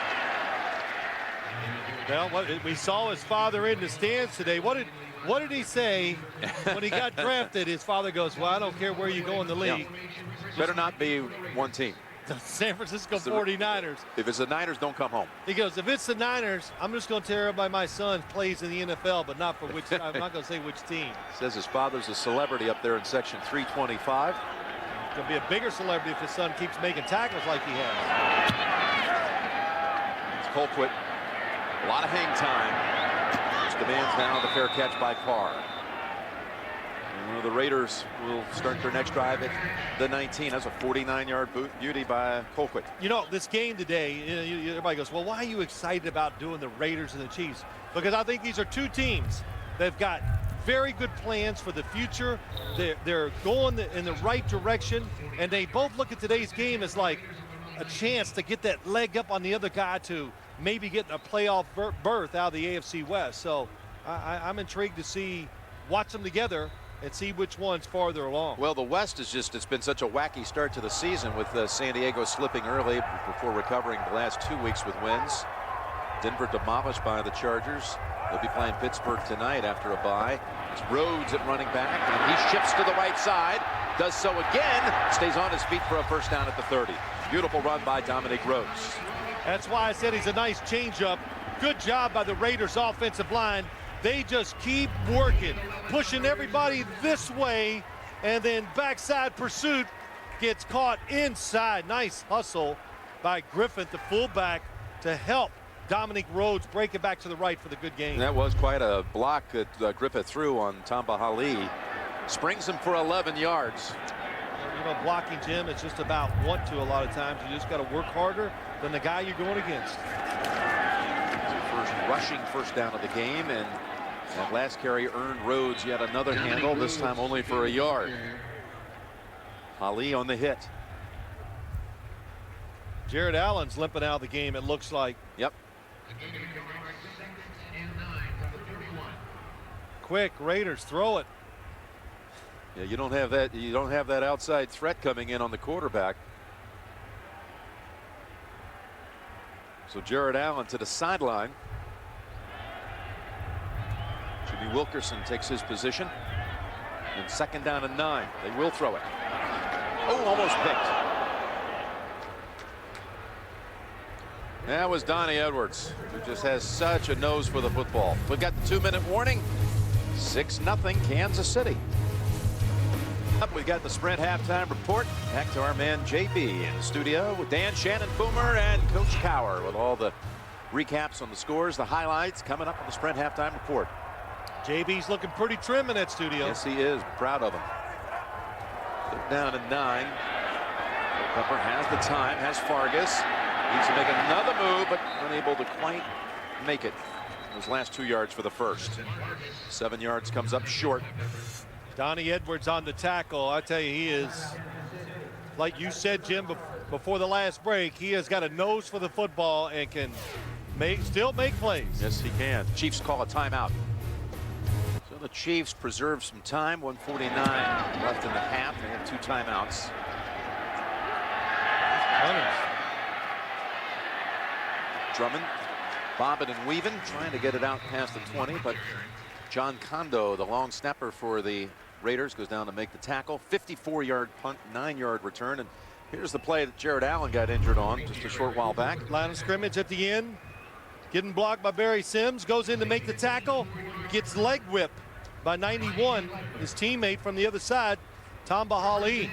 S2: Well, we saw his father in the stands today. What did he say when he got drafted? His father goes, well, I don't care where you go in the league.
S1: Yeah. Better not be one team.
S2: The San Francisco 49ers.
S1: If it's the Niners, don't come home.
S2: He goes, if it's the Niners, I'm just going to tell everybody my son plays in the NFL, but not for which. I'm not going to say which team.
S1: Says his father's a celebrity up there in section 325.
S2: He'll be a bigger celebrity if his son keeps making tackles like he has.
S1: It's Colquitt. A lot of hang time, which demands now the fair catch by Carr. The Raiders will start their next drive at the 19. That's a 49-yard beauty by Colquitt.
S2: You know, this game today, everybody goes, well, why are you excited about doing the Raiders and the Chiefs? Because I think these are two teams that have got very good plans for the future. They're going in the right direction, and they both look at today's game as like a chance to get that leg up on the other guy to maybe get a playoff berth out of the AFC West. So I'm intrigued to watch them together and see which one's farther along.
S1: Well, the West is it's been such a wacky start to the season with San Diego slipping early before recovering the last 2 weeks with wins. Denver demolished by the Chargers. They'll be playing Pittsburgh tonight after a bye. It's Rhodes at running back, and he shifts to the right side. Does so again. Stays on his feet for a first down at the 30. Beautiful run by Dominique Rhodes.
S2: That's why I said he's a nice changeup. Good job by the Raiders offensive line. They just keep working, pushing everybody this way, and then backside pursuit gets caught inside. Nice hustle by Griffith, the fullback, to help Dominique Rhodes break it back to the right for the good game.
S1: And that was quite a block that Griffith threw on Tamba Hali. Springs him for 11 yards.
S2: You know, blocking, Jim, it's just about want to a lot of times. You just got to work harder than the guy you're going against.
S1: First rushing first down of the game, and that last carry earned Rhodes yet another handle, this time only for a yard. Ali on the hit.
S2: Jared Allen's limping out of the game, it looks like.
S1: Yep.
S2: Quick, Raiders, throw it.
S1: Yeah, you don't have that outside threat coming in on the quarterback. So Jared Allen to the sideline. Should be Jimmy Wilkerson takes his position. And 2nd down and 9. They will throw it. Oh, almost picked. That was Donnie Edwards, who just has such a nose for the football. We've got the 2-minute warning. 6-0 Kansas City. Up, we've got the Sprint halftime report. Back to our man JB in the studio with Dan, Shannon, Boomer, and Coach Cower with all the recaps on the scores, the highlights coming up on the Sprint halftime report.
S2: JB's looking pretty trim in that studio.
S1: Yes, he is. Proud of him. 3rd down and 9. Pepper has the time, has Fargas. Needs to make another move, but unable to quite make it. Those last 2 yards for the first. 7 yards comes up short.
S2: Donnie Edwards on the tackle. I tell you, he is, like you said, Jim, before the last break, he has got a nose for the football and can still make plays.
S1: Yes, he can. Chiefs call a timeout. So the Chiefs preserve some time. 1:49 left in the half. They have 2 timeouts. Drummond bobbing and weaving, trying to get it out past the 20, but John Kondo, the long snapper for the Raiders, goes down to make the tackle. 54-yard punt, 9-yard return. And here's the play that Jared Allen got injured on just a short while back.
S2: Line of scrimmage at the end. Getting blocked by Barry Sims. Goes in to make the tackle. Gets leg whipped by 91. His teammate from the other side, Tom Bahali.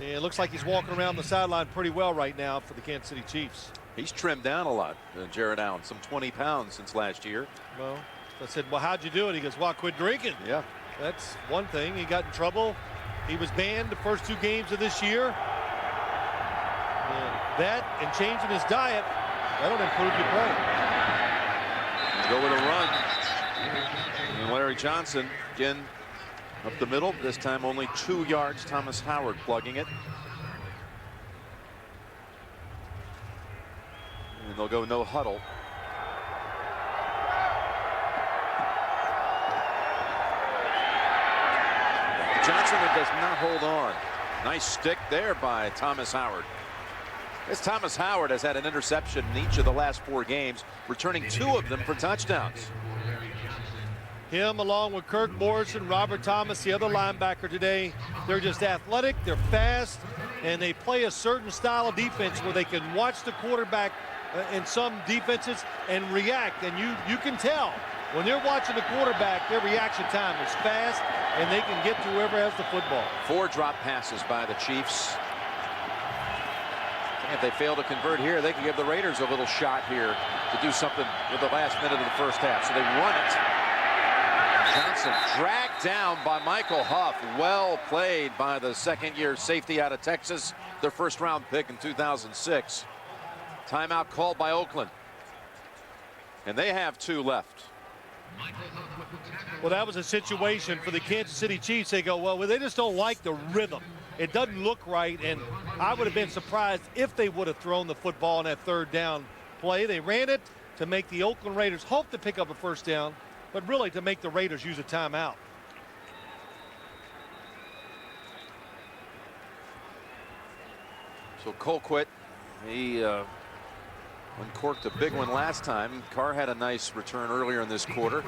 S2: It looks like he's walking around the sideline pretty well right now for the Kansas City Chiefs.
S1: He's trimmed down a lot, Jared Allen. Some 20 pounds since last year.
S2: Well, I said, well, how'd you do it? He goes, well, I quit drinking.
S1: Yeah.
S2: That's one thing. He got in trouble. He was banned the first 2 games of this year. And that and changing his diet, that'll improve your play.
S1: Go with a run. And Larry Johnson, again, up the middle. This time only 2 yards. Thomas Howard plugging it. And they'll go no huddle. Johnson does not hold on. Nice stick there by Thomas Howard. This Thomas Howard has had an interception in each of the last 4 games, returning 2 of them for touchdowns.
S2: Him along with Kirk Morrison, Robert Thomas, the other linebacker today, they're just athletic, they're fast, and they play a certain style of defense where they can watch the quarterback in some defenses and react. And you can tell when they're watching the quarterback, their reaction time is fast, and they can get to whoever has the football. 4
S1: drop passes by the Chiefs. If they fail to convert here, they can give the Raiders a little shot here to do something with the last minute of the first half. So they run it. Johnson dragged down by Michael Huff. Well played by the 2nd-year safety out of Texas, their 1st-round pick in 2006. Timeout called by Oakland. And they have 2 left.
S2: Well, that was a situation for the Kansas City Chiefs. They go, well, they just don't like the rhythm. It doesn't look right, and I would have been surprised if they would have thrown the football on that 3rd down play. They ran it to make the Oakland Raiders hope to pick up a 1st down, but really to make the Raiders use a timeout.
S1: So Colquitt, he uncorked a big one last time. Carr had a nice return earlier in this quarter.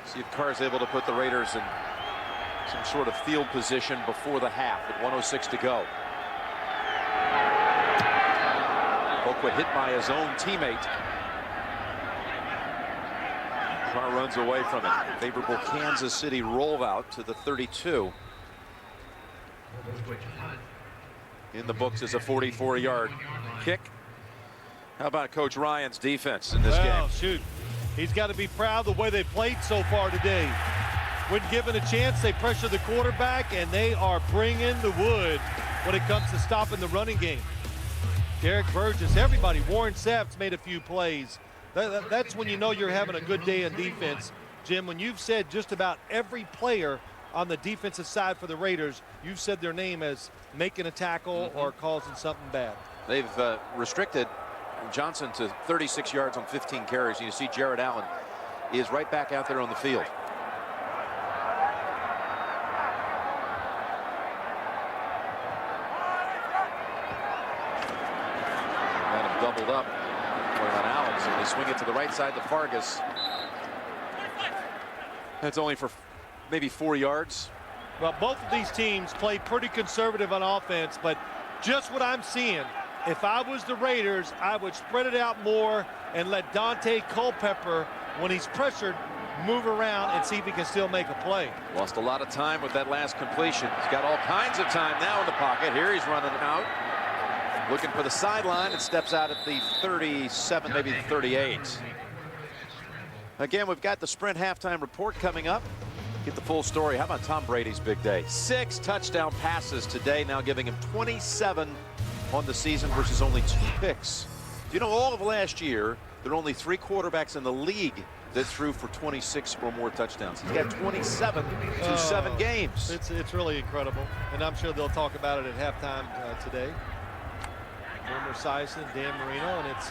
S1: See if Carr's able to put the Raiders in some sort of field position before the half with 1:06 to go. Colquitt hit by his own teammate. Carr runs away from it. Favorable Kansas City rollout to the 32. In the books is a 44-yard kick. How about Coach Ryan's defense in this game?
S2: Shoot. He's got to be proud of the way they played so far today. When given a chance, they pressure the quarterback, and they are bringing the wood when it comes to stopping the running game. Derek Burgess, everybody, Warren Sapp's made a few plays. That's when you know you're having a good day in defense. Jim, when you've said just about every player on the defensive side for the Raiders, you've said their name as making a tackle or causing something bad.
S1: They've restricted Johnson to 36 yards on 15 carries. And you see Jared Allen is right back out there on the field. Got him doubled up. Allen, so they swing it to the right side to Fargas. That's only for maybe 4 yards.
S2: Well, both of these teams play pretty conservative on offense, but just what I'm seeing, if I was the Raiders, I would spread it out more and let Dante Culpepper, when he's pressured, move around and see if he can still make a play.
S1: Lost a lot of time with that last completion. He's got all kinds of time now in the pocket. Here he's running out, looking for the sideline, and steps out at the 37, maybe the 38. Again, we've got the Sprint halftime report coming up. Get the full story. How about Tom Brady's big day? 6 touchdown passes today, now giving him 27 on the season versus only 2 picks. Do you know, all of last year, there are only 3 quarterbacks in the league that threw for 26 or more touchdowns. He's got 27 through 7 games.
S2: It's really incredible, and I'm sure they'll talk about it at halftime today. Homer Sison, Dan Marino, and it's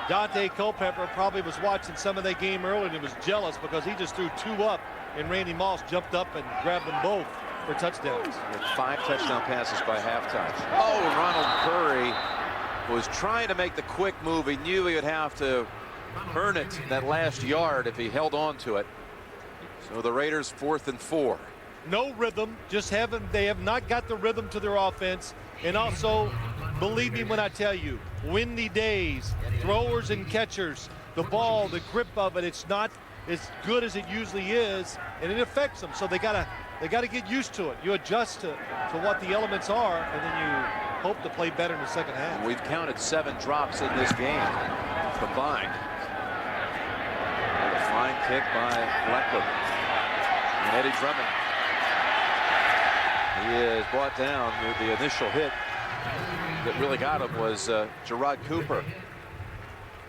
S2: Dante Culpepper probably was watching some of that game earlier and he was jealous because he just threw 2 up, and Randy Moss jumped up and grabbed them both for touchdowns.
S1: 5 touchdown passes by halftime. Oh, Ronald Curry was trying to make the quick move. He knew he would have to earn it that last yard if he held on to it. So the Raiders 4th and 4.
S2: No rhythm, they have not got the rhythm to their offense. And also, believe me when I tell you, windy days, throwers and catchers, the ball, the grip of it, it's not as good as it usually is, and it affects them. So they gotta get used to it. You adjust to what the elements are, and then you hope to play better in the second half.
S1: We've counted 7 drops in this game combined. And a fine kick by Fleckler. And Eddie Drummond. He is brought down. The initial hit that really got him was Gerard Cooper.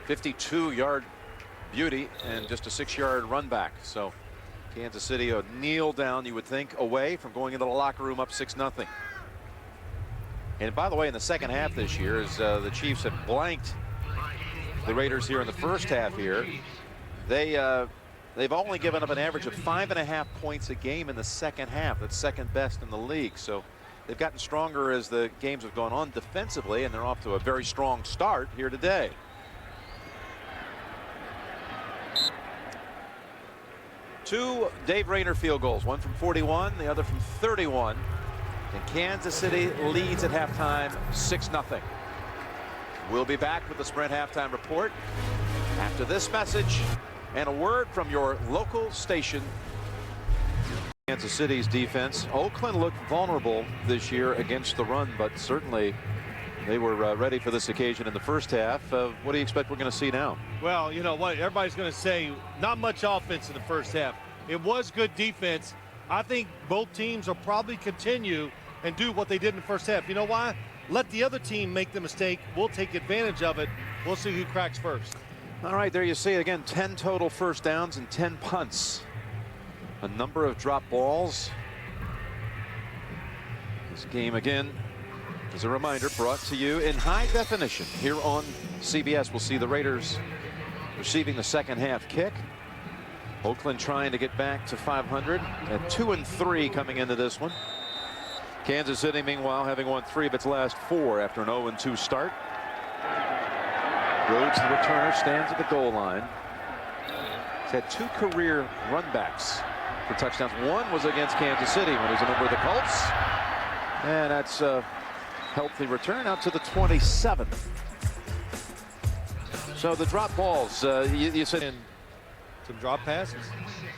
S1: 52-yard beauty and just a 6-yard run back. So Kansas City a kneel down, you would think, away from going into the locker room up 6-0. And by the way, in the second half this year, as the Chiefs have blanked the Raiders here in the first half here, they've only given up an average of 5.5 points a game in the second half. That's second best in the league. So they've gotten stronger as the games have gone on defensively, and they're off to a very strong start here today. Two Dave Rayner field goals, one from 41, the other from 31. And Kansas City leads at halftime 6-0. We'll be back with the Sprint halftime report after this message and a word from your local station. Kansas City's defense. Oakland looked vulnerable this year against the run, but certainly they were ready for this occasion in the first half. What do you expect we're going to see now?
S2: Well, you know what? Everybody's going to say not much offense in the first half. It was good defense. I think both teams will probably continue and do what they did in the first half. You know why? Let the other team make the mistake. We'll take advantage of it. We'll see who cracks first.
S1: All right, there you see it again. 10 total first downs and 10 punts. A number of drop balls. This game again, as a reminder, brought to you in high definition here on CBS. We'll see the Raiders receiving the second half kick. Oakland trying to get back to 500 at 2-3 coming into this one. Kansas City, meanwhile, having won 3 of its last 4 after an 0-2 start. Rhodes, the returner, stands at the goal line. He's had 2 career runbacks for touchdowns. One was against Kansas City when he was a member of the Colts. And that's a healthy return out to the 27th. So the drop balls, you said...
S2: Some drop passes.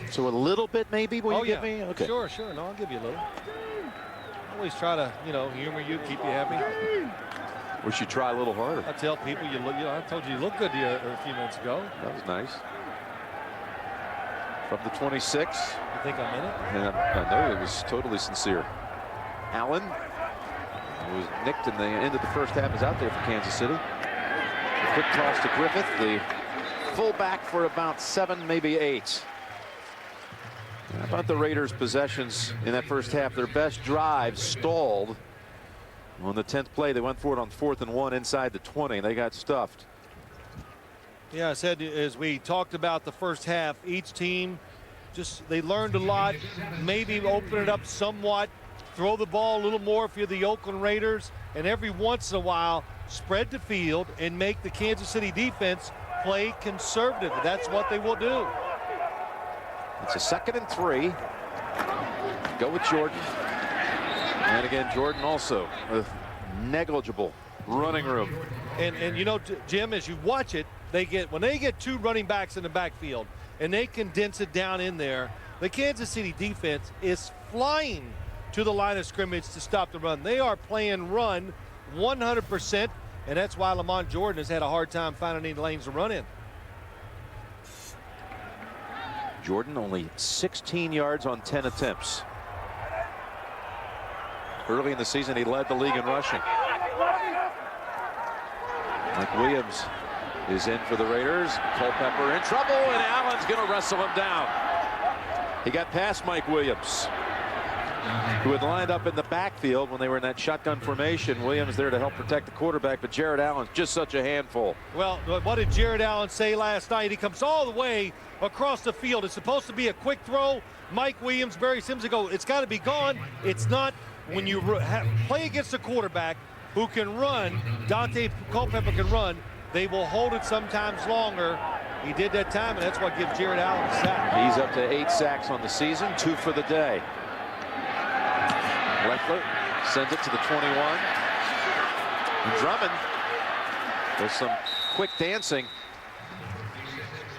S1: So a little bit maybe, will you give me? Okay.
S2: Sure. No, I'll give you a little. Always try to, humor you, keep you happy.
S1: We should try a little harder.
S2: I tell people I told you look good a few minutes ago.
S1: That was nice. From the 26.
S2: You think I'm in it?
S1: And I know it was totally sincere. Allen, who was nicked in the end of the first half, is out there for Kansas City. A quick toss to Griffith, the fullback for about 7, maybe 8. How about the Raiders' possessions in that first half? Their best drive stalled on the 10th play. They went for it on 4th and 1 inside the 20. They got stuffed.
S2: Yeah, I said as we talked about the first half, each team they learned a lot. Maybe open it up somewhat, throw the ball a little more if you're the Oakland Raiders, and every once in a while spread the field and make the Kansas City defense play conservative. That's what they will do.
S1: It's a 2nd and 3. Go with Jordan. And again, Jordan also with negligible running room.
S2: And you know, Jim, as you watch it, when they get 2 running backs in the backfield and they condense it down in there, the Kansas City defense is flying to the line of scrimmage to stop the run. They are playing run 100%, and that's why Lamont Jordan has had a hard time finding any lanes to run in.
S1: Jordan only 16 yards on 10 attempts. Early in the season, he led the league in rushing. Mike Williams is in for the Raiders. Culpepper in trouble, and Allen's going to wrestle him down. He got past Mike Williams, who had lined up in the backfield when they were in that shotgun formation. Williams there to help protect the quarterback, but Jared Allen's just such a handful.
S2: Well, what did Jared Allen say last night? He comes all the way across the field. It's supposed to be a quick throw. Mike Williams, Barry Sims go, it's got to be gone. It's not. When you play against a quarterback who can run, Dante Culpepper can run, they will hold it sometimes longer. He did that time, and that's what gives Jared Allen a sack.
S1: He's up to 8 sacks on the season, 2 for the day. Leffler sends it to the 21. And Drummond does some quick dancing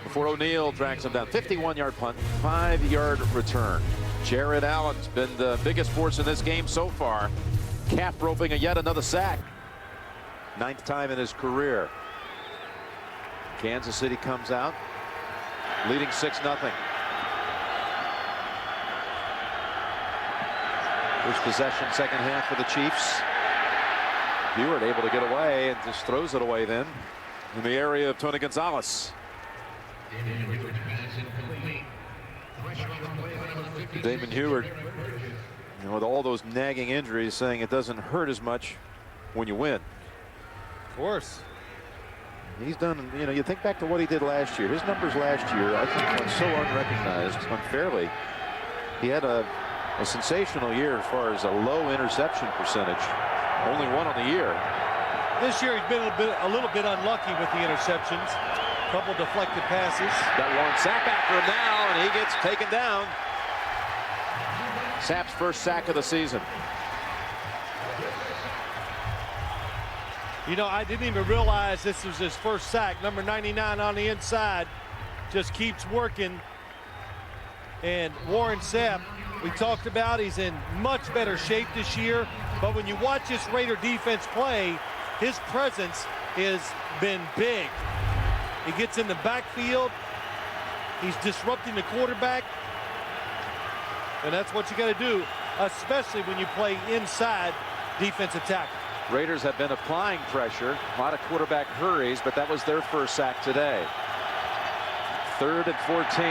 S1: before O'Neal drags him down. 51-yard punt, 5-yard return. Jared Allen's been the biggest force in this game so far. Calf roping yet another sack. 9th time in his career. Kansas City comes out, leading 6-0. First possession, second half for the Chiefs. Heward able to get away and just throws it away then in the area of Tony Gonzalez. Damon Heward, with all those nagging injuries, saying it doesn't hurt as much when you win.
S2: Of course.
S1: He's done, you think back to what he did last year. His numbers last year, I think, went so unrecognized unfairly. He had a sensational year as far as a low interception percentage. Only 1 on the year.
S2: This year he's been a little bit unlucky with the interceptions. Couple deflected passes.
S1: Got one sack after him now, and he gets taken down. Sapp's first sack of the season.
S2: You know, I didn't even realize this was his first sack. Number 99 on the inside just keeps working. And Warren Sapp, we talked about, he's in much better shape this year. But when you watch this Raider defense play, his presence has been big. He gets in the backfield. He's disrupting the quarterback. And that's what you got to do, especially when you play inside defensive tackle.
S1: Raiders have been applying pressure. A lot of quarterback hurries, but that was their first sack today. 3rd and 14.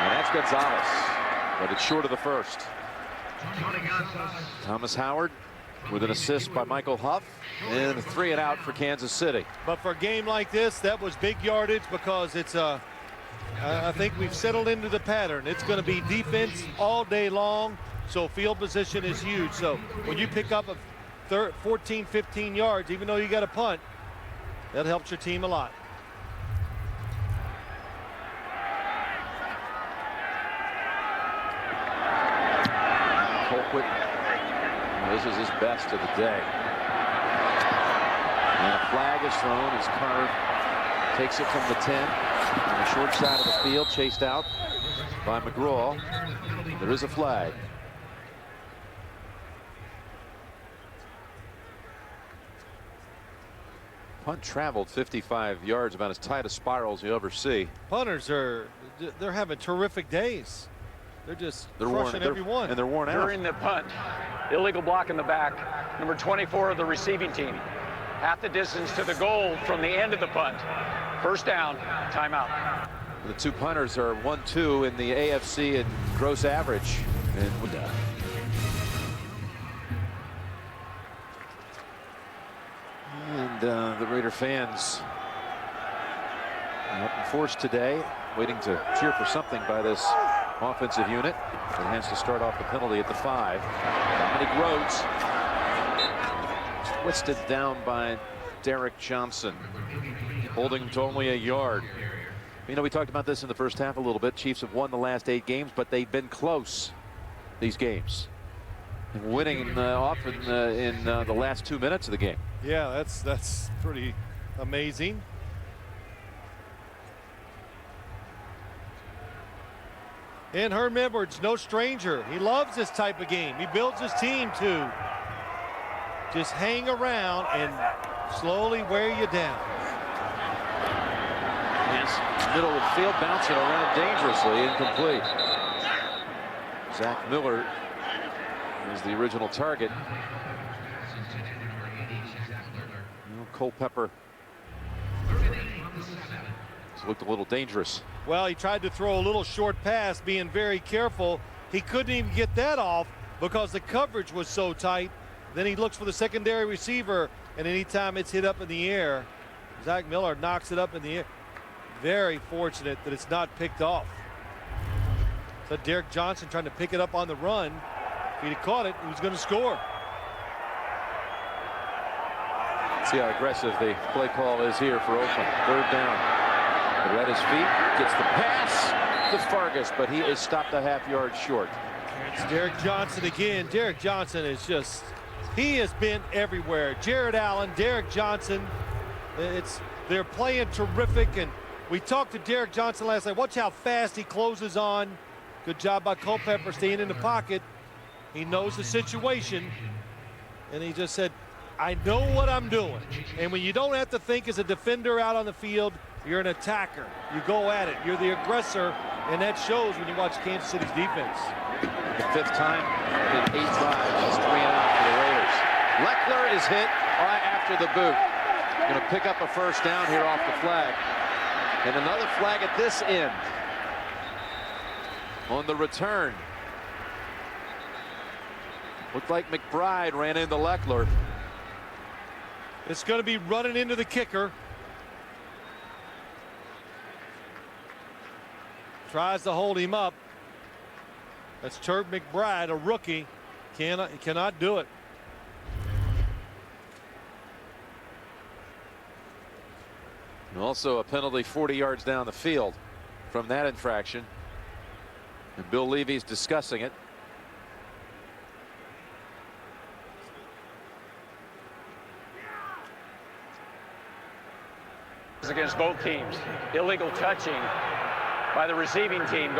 S1: And that's Gonzalez, but it's short of the first. Thomas Howard with an assist by Michael Huff, and a 3 and out for Kansas City.
S2: But for a game like this, that was big yardage because it's I think we've settled into the pattern. It's going to be defense all day long, so field position is huge. So when you pick up a 14, 15 yards, even though you got a punt, that helps your team a lot.
S1: Colquitt, this is his best of the day. And a flag is thrown as Carr takes it from the 10 on the short side of the field, chased out by McGraw. There is a flag. Punt traveled 55 yards, about as tight a spiral as you ever see.
S2: Punters they're having terrific days. They're crushing every one.
S1: And they're worn out.
S12: During the punt, illegal block in the back, number 24 of the receiving team. Half the distance to the goal from the end of the punt. First down, timeout.
S1: The two punters are 1-2 in the AFC in gross average. And the Raider fans up in force today, waiting to cheer for something by this offensive unit. It has to start off the penalty at the 5. Dominic Rhodes twisted down by Derek Johnson, holding him to only a yard. You know, we talked about this in the first half a little bit. Chiefs have won the last 8 games, but they've been close, these games. Winning often in the last 2 minutes of the game.
S2: Yeah, that's pretty amazing. And Herm Edwards, no stranger. He loves this type of game. He builds his team to just hang around and slowly wear you down.
S1: Yes, middle of the field, bouncing around dangerously, incomplete. Zach Miller is the original target. Culpepper looked a little dangerous.
S2: Well, he tried to throw a little short pass, being very careful. He couldn't even get that off because the coverage was so tight. Then he looks for the secondary receiver, and anytime it's hit up in the air, Zach Miller knocks it up in the air. Very fortunate that it's not picked off. So Derek Johnson trying to pick it up on the run. If he'd have caught it, he was going to score.
S1: See how aggressive the play call is here for Oakland. 3rd down. They're at his feet, gets the pass to Fargas, but he is stopped a half-yard short.
S2: It's Derek Johnson again. Derek Johnson is just, he has been everywhere. Jared Allen, Derek Johnson, they're playing terrific. And we talked to Derek Johnson last night. Watch how fast he closes on. Good job by Culpepper staying in the pocket. He knows the situation, and he just said, I know what I'm doing. And when you don't have to think as a defender out on the field, you're an attacker. You go at it. You're the aggressor, and that shows when you watch Kansas City's defense.
S1: The 5th time in 8 drives. It's 3 and out for the Raiders. Leckler is hit after the boot. Going to pick up a 1st down here off the flag. And another flag at this end. On the return. Looked like McBride ran into Leckler.
S2: It's going to be running into the kicker. Tries to hold him up. That's Turk McBride, a rookie. Cannot do it.
S1: And also a penalty 40 yards down the field from that infraction. And Bill Levy's discussing it.
S12: Against both teams. Illegal touching by the receiving team,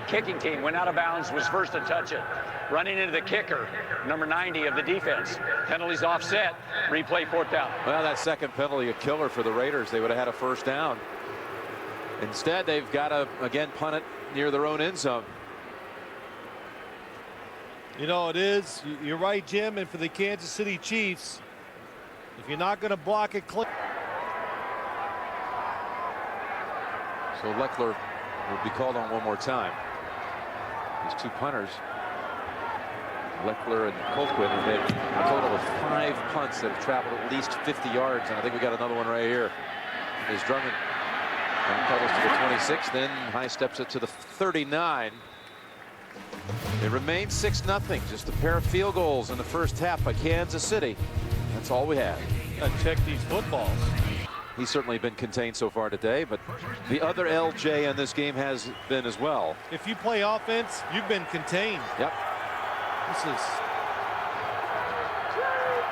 S12: kicking team went out of bounds, was first to touch it. Running into the kicker, number 90 of the defense. Penalties offset, replay 4th down.
S1: Well, that second penalty a killer for the Raiders. They would have had a 1st down. Instead, they've got to again punt it near their own end zone.
S2: You know, it is. You're right, Jim. And for the Kansas City Chiefs, if you're not going to block it clean.
S1: So Leckler will be called on one more time. These 2 punters, Leckler and Colquitt, have made a total of 5 punts that have traveled at least 50 yards. And I think we got another one right here. Is Drummond pedals to the 26, then high steps it to the 39. It remains 6-0. Just a pair of field goals in the first half by Kansas City. That's all we have.
S2: Check these footballs.
S1: He's certainly been contained so far today, but the other LJ in this game has been as well.
S2: If you play offense, you've been contained.
S1: Yep.
S2: This is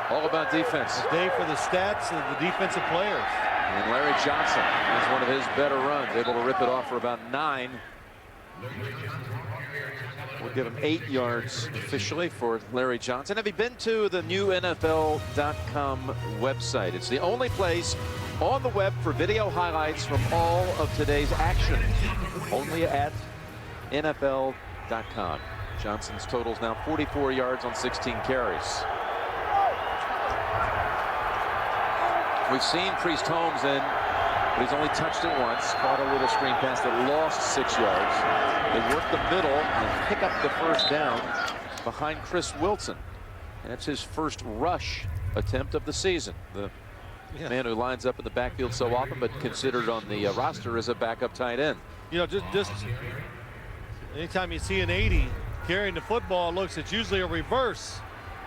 S1: all about defense.
S2: A day for the stats of the defensive players.
S1: And Larry Johnson is one of his better runs, able to rip it off for about 9. We'll give him 8 yards officially for Larry Johnson. Have you been to the new NFL.com website? It's the only place on the web for video highlights from all of today's action. Only at NFL.com. Johnson's totals now 44 yards on 16 carries. We've seen Priest Holmes in, but he's only touched it once. Caught a little screen pass that lost 6 yards. They work the middle and pick up the 1st down behind Chris Wilson. And that's his first rush attempt of the season. The man who lines up in the backfield so often, but considered on the roster as a backup tight end.
S2: You know, just anytime you see an 80 carrying the football, it's usually a reverse.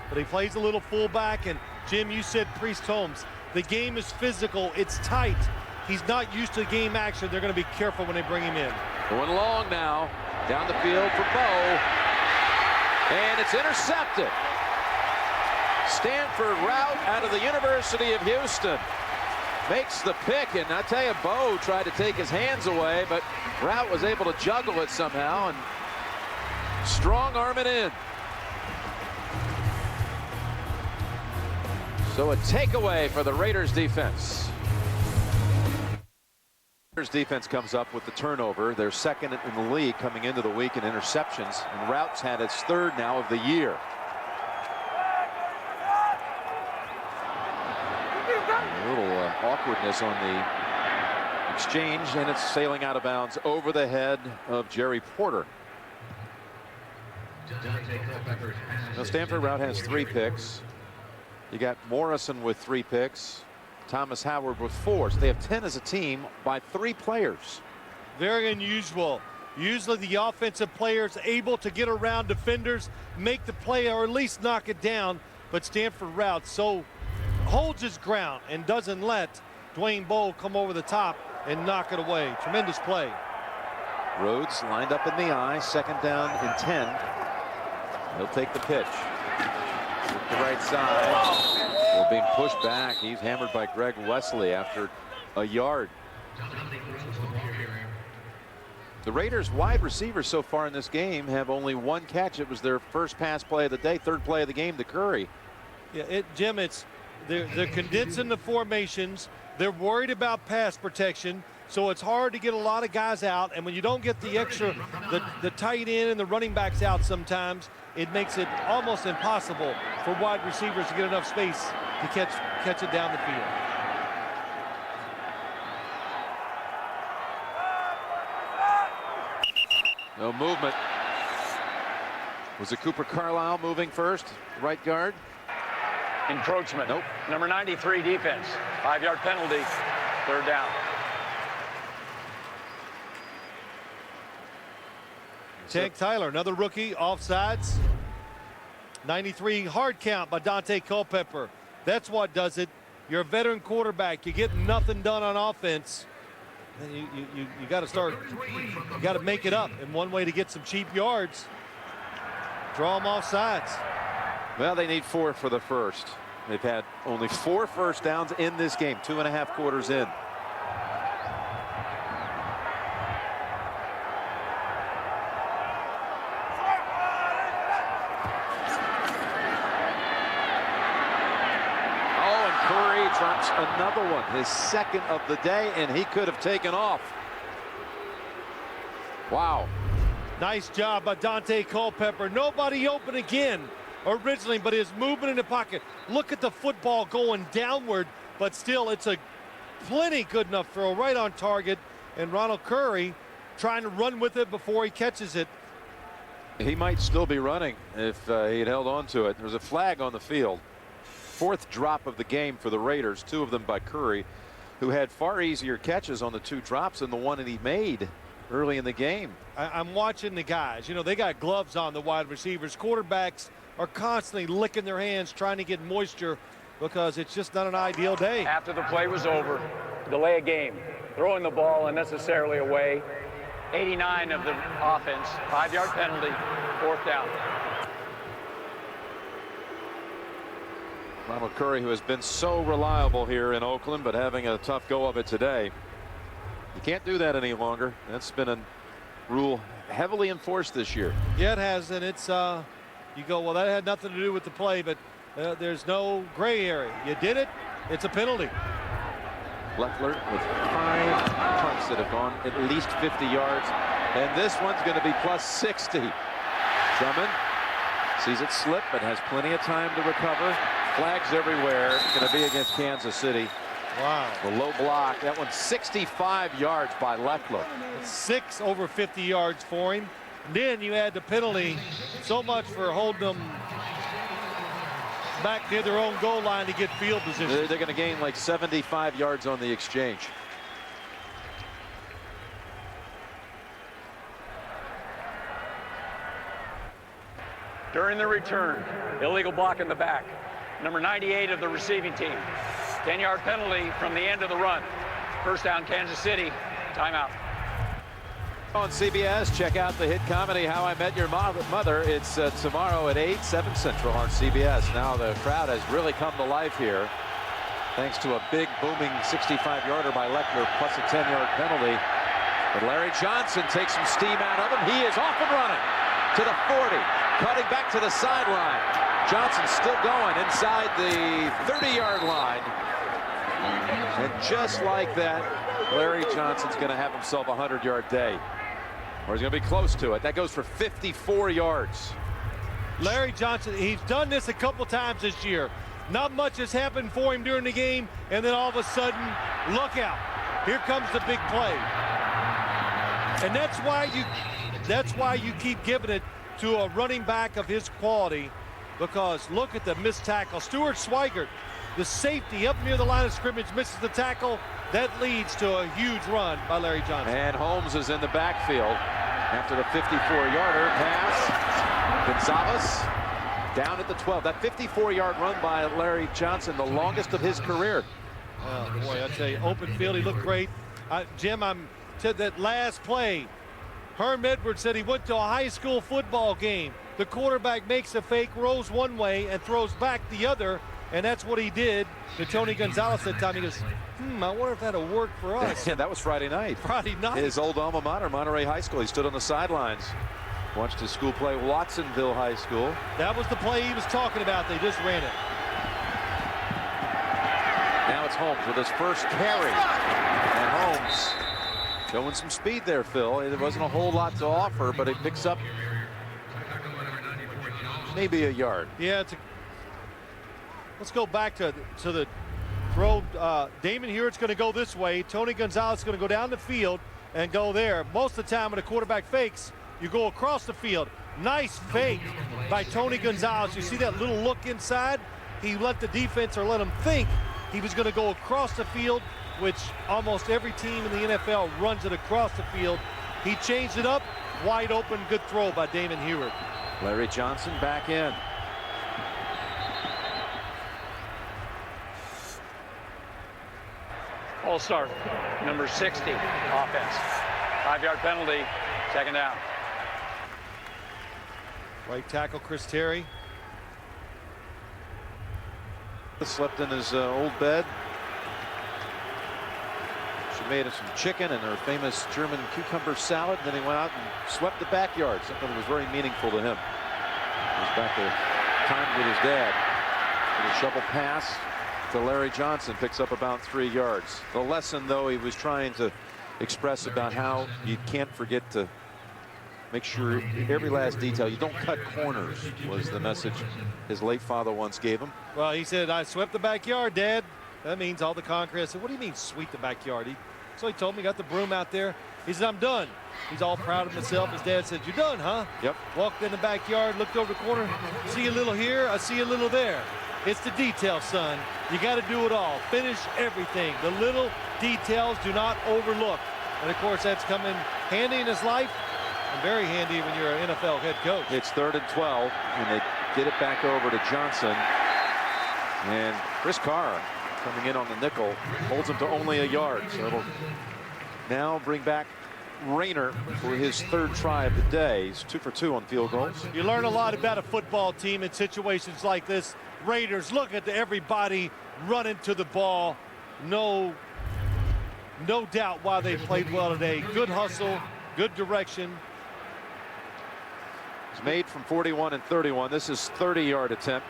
S2: But he plays a little fullback. And Jim, you said Priest Holmes. The game is physical. It's tight. He's not used to game action. They're going to be careful when they bring him in.
S1: Going long now. Down the field for Bo. And it's intercepted. Stanford route out of the University of Houston. Makes the pick, and I tell you, Bo tried to take his hands away, but Route was able to juggle it somehow and strong arm it in. So a takeaway for the Raiders defense. Raiders defense comes up with the turnover. They're second in the league coming into the week in interceptions, and Route's had his third now of the year. A little awkwardness on the exchange, and it's sailing out of bounds over the head of Jerry Porter. Now Stanford Route has 3 picks. You got Morrison with 3 picks. Thomas Howard with 4. So they have 10 as a team by 3 players.
S2: Very unusual. Usually the offensive players able to get around defenders, make the play, or at least knock it down. But Stanford Route so holds his ground and doesn't let Dwayne Bowe come over the top and knock it away. Tremendous play.
S1: Rhodes lined up in the eye. Second down and 10. He'll take the pitch. The right side. Well, being pushed back. He's hammered by Greg Wesley after a yard. The Raiders wide receivers so far in this game have only 1 catch. It was their first pass play of the day, 3rd play of the game to Curry.
S2: Yeah, Jim, they're condensing the formations. They're worried about pass protection, so it's hard to get a lot of guys out. And when you don't get the extra, the tight end and the running backs out sometimes, it makes it almost impossible for wide receivers to get enough space to catch it down the field.
S1: No movement. Was it Cooper Carlisle moving first? Right guard?
S12: Encroachment.
S1: Nope.
S12: Number 93 defense. 5-yard penalty. 3rd down.
S2: Tank Tyler, another rookie, offsides. 93 hard count by Dante Culpepper. That's what does it. You're a veteran quarterback. You get nothing done on offense. And you got to start. You got to make it up. And one way to get some cheap yards, draw them off sides.
S1: Well, they need 4 for the first. They've had only 4 first downs in this game, 2.5 quarters in. Drops another one, his 2nd of the day, and he could have taken off. Wow.
S2: Nice job by Dante Culpepper. Nobody open again originally, but his movement in the pocket. Look at the football going downward, but still it's a plenty good enough throw right on target. And Ronald Curry trying to run with it before he catches it.
S1: He might still be running if he had held on to it. There's a flag on the field. 4th drop of the game for the Raiders, 2 of them by Curry, who had far easier catches on the 2 drops than the one that he made early in the game.
S2: I'm watching the guys. You know, they got gloves on, the wide receivers. Quarterbacks are constantly licking their hands trying to get moisture because it's just not an ideal day.
S12: After the play was over, delay a game, throwing the ball unnecessarily away. 89 of the offense, 5-yard penalty, 4th down.
S1: Ronald Curry, who has been so reliable here in Oakland, but having a tough go of it today. You can't do that any longer. That's been a rule heavily enforced this year.
S2: Yeah, it has, and it's you go, well, that had nothing to do with the play, but there's no gray area. You did it, it's a penalty.
S1: Leffler with 5 punts that have gone at least 50 yards, and this one's going to be plus 60. Drummond sees it slip, but has plenty of time to recover. Flags everywhere. It's going to be against Kansas City.
S2: Wow.
S1: The low block. That one's 65 yards by Leffler.
S2: 6 over 50 yards for him. And then you add the penalty. So much for holding them back near their own goal line to get field position.
S1: They're going to gain like 75 yards on the exchange.
S12: During the return, illegal block in the back. Number 98 of the receiving team. 10-yard penalty from the end of the run. First down, Kansas City. Timeout.
S1: On CBS, check out the hit comedy How I Met Your Mother. It's tomorrow at 8, 7 Central on CBS. Now the crowd has really come to life here, thanks to a big, booming 65-yarder by Lechner, plus a 10-yard penalty. But Larry Johnson takes some steam out of him. He is off and running to the 40, cutting back to the sideline. Johnson still going inside the 30-yard line. And just like that, Larry Johnson's going to have himself a 100-yard day. Or he's going to be close to it. That goes for 54 yards.
S2: Larry Johnson, he's done this a couple times this year. Not much has happened for him during the game, and then all of a sudden, look out. Here comes the big play. And that's why you keep giving it to a running back of his quality, because look at the missed tackle. Stuart Swigert, the safety up near the line of scrimmage, misses the tackle. That leads to a huge run by Larry Johnson.
S1: And Holmes is in the backfield after the 54-yarder pass. Gonzalez down at the 12. That 54-yard run by Larry Johnson, the longest of his career.
S2: Oh, boy, I tell you, open field, he looked great. Jim, said that last play, Herm Edwards said he went to a high school football game. The quarterback makes a fake, rolls one way, and throws back the other. And that's what he did to Tony Gonzalez that time. He goes, I wonder if that'll work for us.
S1: Yeah, that was Friday night.
S2: Friday night.
S1: His old alma mater, Monterey High School. He stood on the sidelines, watched his school play Watsonville High School.
S2: That was the play he was talking about. They just ran it.
S1: Now it's Holmes with his first carry. And Holmes showing some speed there, Phil. There wasn't a whole lot to offer, but it picks up maybe a yard.
S2: Yeah, let's go back to the throw. Damon Hewitt's going to go this way. Tony Gonzalez is going to go down the field and go there. Most of the time when a quarterback fakes, you go across the field. Nice fake by Tony Gonzalez. You see that little look inside? He let the defense, or let him think he was going to go across the field, which almost every team in the NFL runs it across the field. He changed it up. Wide open, good throw by Damon Hewitt.
S1: Larry Johnson back in.
S12: All-star, number 60, offense. 5-yard penalty, second down.
S2: Right tackle Chris Terry.
S1: Slept in his old bed. She made him some chicken and her famous German cucumber salad. Then he went out and swept the backyard, something that was very meaningful to him. He was back to time with his dad. With a shovel pass to Larry Johnson, picks up about 3 yards. The lesson, though, he was trying to express about how you can't forget to make sure every last detail, you don't cut corners, was the message his late father once gave him.
S2: Well, he said, I swept the backyard, Dad. That means all the concrete. I said, what do you mean sweep the backyard? So he told me, got the broom out there. He said, I'm done. He's all proud of himself. His dad said, you're done, huh?
S1: Yep.
S2: Walked in the backyard, looked over the corner. See a little here, I see a little there. It's the detail, son. You got to do it all. Finish everything. The little details do not overlook. And, of course, that's come in handy in his life and very handy when you're an NFL head coach.
S1: It's 3rd and 12, and they get it back over to Johnson. And Chris Carr coming in on the nickel holds him to only a yard. So it'll now bring back Rayner for his 3rd try of the day. He's 2 for 2 on field goals.
S2: You learn a lot about a football team in situations like this. Raiders, look at everybody running to the ball. No doubt why they played well today. Good hustle, good direction.
S1: It's made from 41 and 31. This is 30-yard attempt.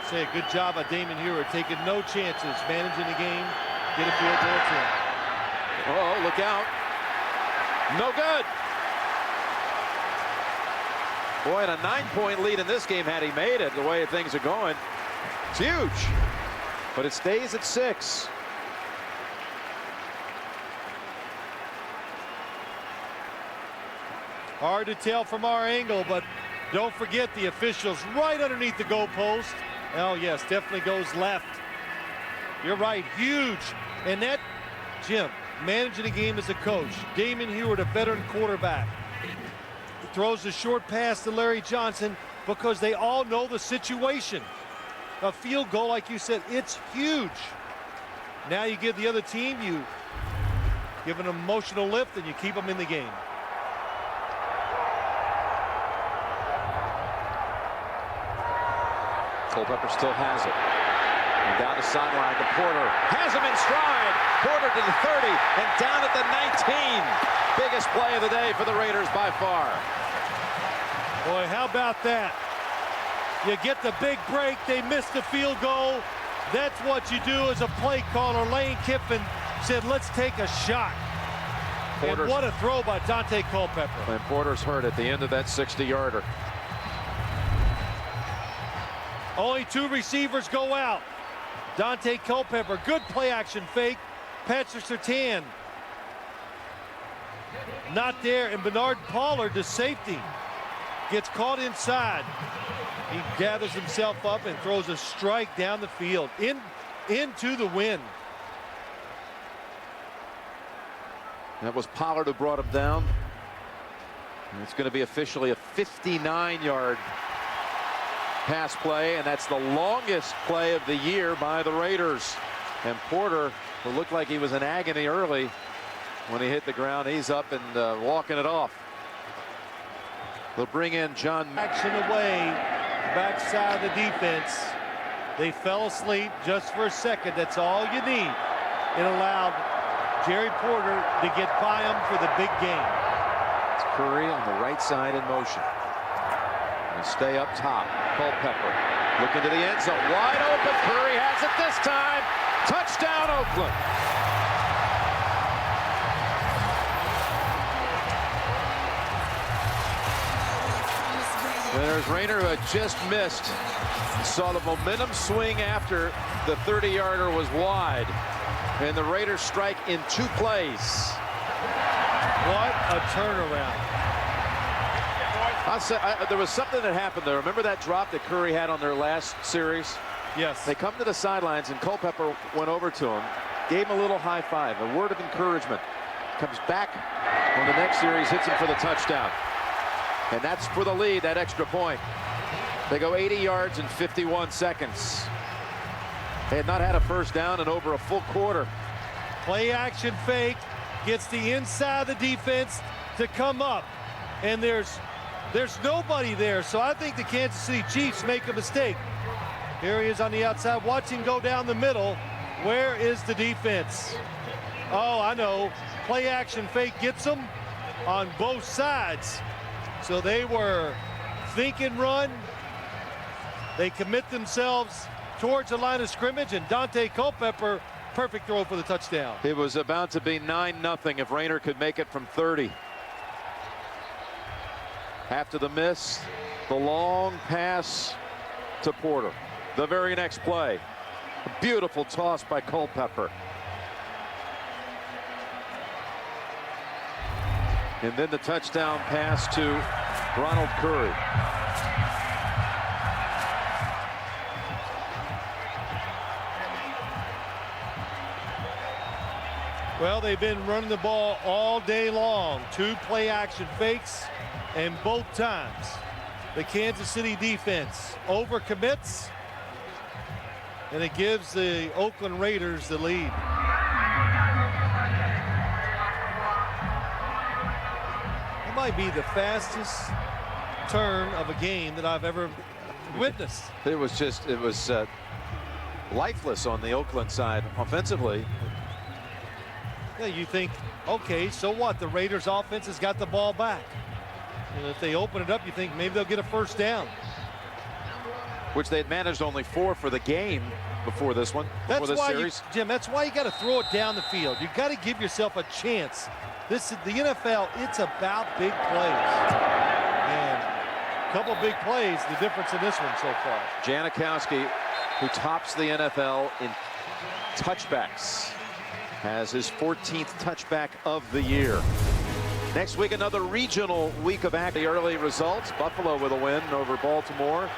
S2: Say a good job by Damon Hewitt, taking no chances, managing the game, get a field goal attempt.
S1: Oh, look out. No good. Boy, and a 9-point lead in this game had he made it the way things are going. It's huge. But it stays at 6.
S2: Hard to tell from our angle, but don't forget the officials right underneath the goalpost. Oh, yes, definitely goes left. You're right, huge. And that, Jim, managing the game as a coach. Damon Hewitt, a veteran quarterback. He throws a short pass to Larry Johnson because they all know the situation. A field goal, like you said, it's huge. Now you give the other team, you give an emotional lift, and you keep them in the game.
S1: Culpepper still has it. And down the sideline to Porter. Has him in stride. Porter to the 30 and down at the 19. Biggest play of the day for the Raiders by far.
S2: Boy, how about that? You get the big break. They missed the field goal. That's what you do as a play caller. Lane Kiffin said, let's take a shot. And what a throw by Dante Culpepper.
S1: And Porter's hurt at the end of that 60-yarder.
S2: Only 2 receivers go out. Dante Culpepper, good play action fake. Patrick Surtain not there, and Bernard Pollard, the safety, gets caught inside. He gathers himself up and throws a strike down the field into the wind.
S1: That was Pollard who brought him down. And it's going to be officially a 59-yard pass play, and that's the longest play of the year by the Raiders. And Porter, who looked like he was in agony early when he hit the ground, he's up and walking it off. They'll bring in John.
S2: Action away, backside of the defense. They fell asleep just for a second. That's all you need. It allowed Jerry Porter to get by him for the big game.
S1: It's Curry on the right side in motion. And stay up top. Culpepper looking to the end zone. Wide open. Curry has it this time. Touchdown, Oakland. There's Rayner, who had just missed. Saw the momentum swing after the 30-yarder was wide. And the Raiders strike in 2 plays.
S2: What a turnaround.
S1: I'll say, there was something that happened there. Remember that drop that Curry had on their last series?
S2: Yes.
S1: They come to the sidelines, and Culpepper went over to him, gave him a little high five, a word of encouragement. Comes back on the next series, hits him for the touchdown. And that's for the lead, that extra point. They go 80 yards in 51 seconds. They had not had a first down in over a full quarter.
S2: Play action fake, gets the inside of the defense to come up. And there's nobody there, so I think the Kansas City Chiefs make a mistake. Here he is on the outside. Watch him go down the middle. Where is the defense? Oh, I know. Play action fake gets them on both sides. So they were think and run. They commit themselves towards the line of scrimmage, and Dante Culpepper, perfect throw for the touchdown.
S1: It was about to be 9-0 if Rayner could make it from 30. After the miss, the long pass to Porter. The very next play, a beautiful toss by Culpepper. And then the touchdown pass to Ronald Curry.
S2: Well, they've been running the ball all day long. 2 play action fakes, and both times the Kansas City defense overcommits, and it gives the Oakland Raiders the lead. It might be the fastest turn of a game that I've ever witnessed.
S1: It was lifeless on the Oakland side offensively.
S2: Yeah, you think, okay, so what? The Raiders offense has got the ball back. And if they open it up, you think maybe they'll get a first down.
S1: Which they had managed only 4 for the game before this one, before this series.
S2: Jim, that's why you got to throw it down the field. You got to give yourself a chance. The NFL, it's about big plays. And a couple big plays, the difference in this one so far.
S1: Janikowski, who tops the NFL in touchbacks, has his 14th touchback of the year. Next week, another regional week of action. The early results: Buffalo with a win over Baltimore.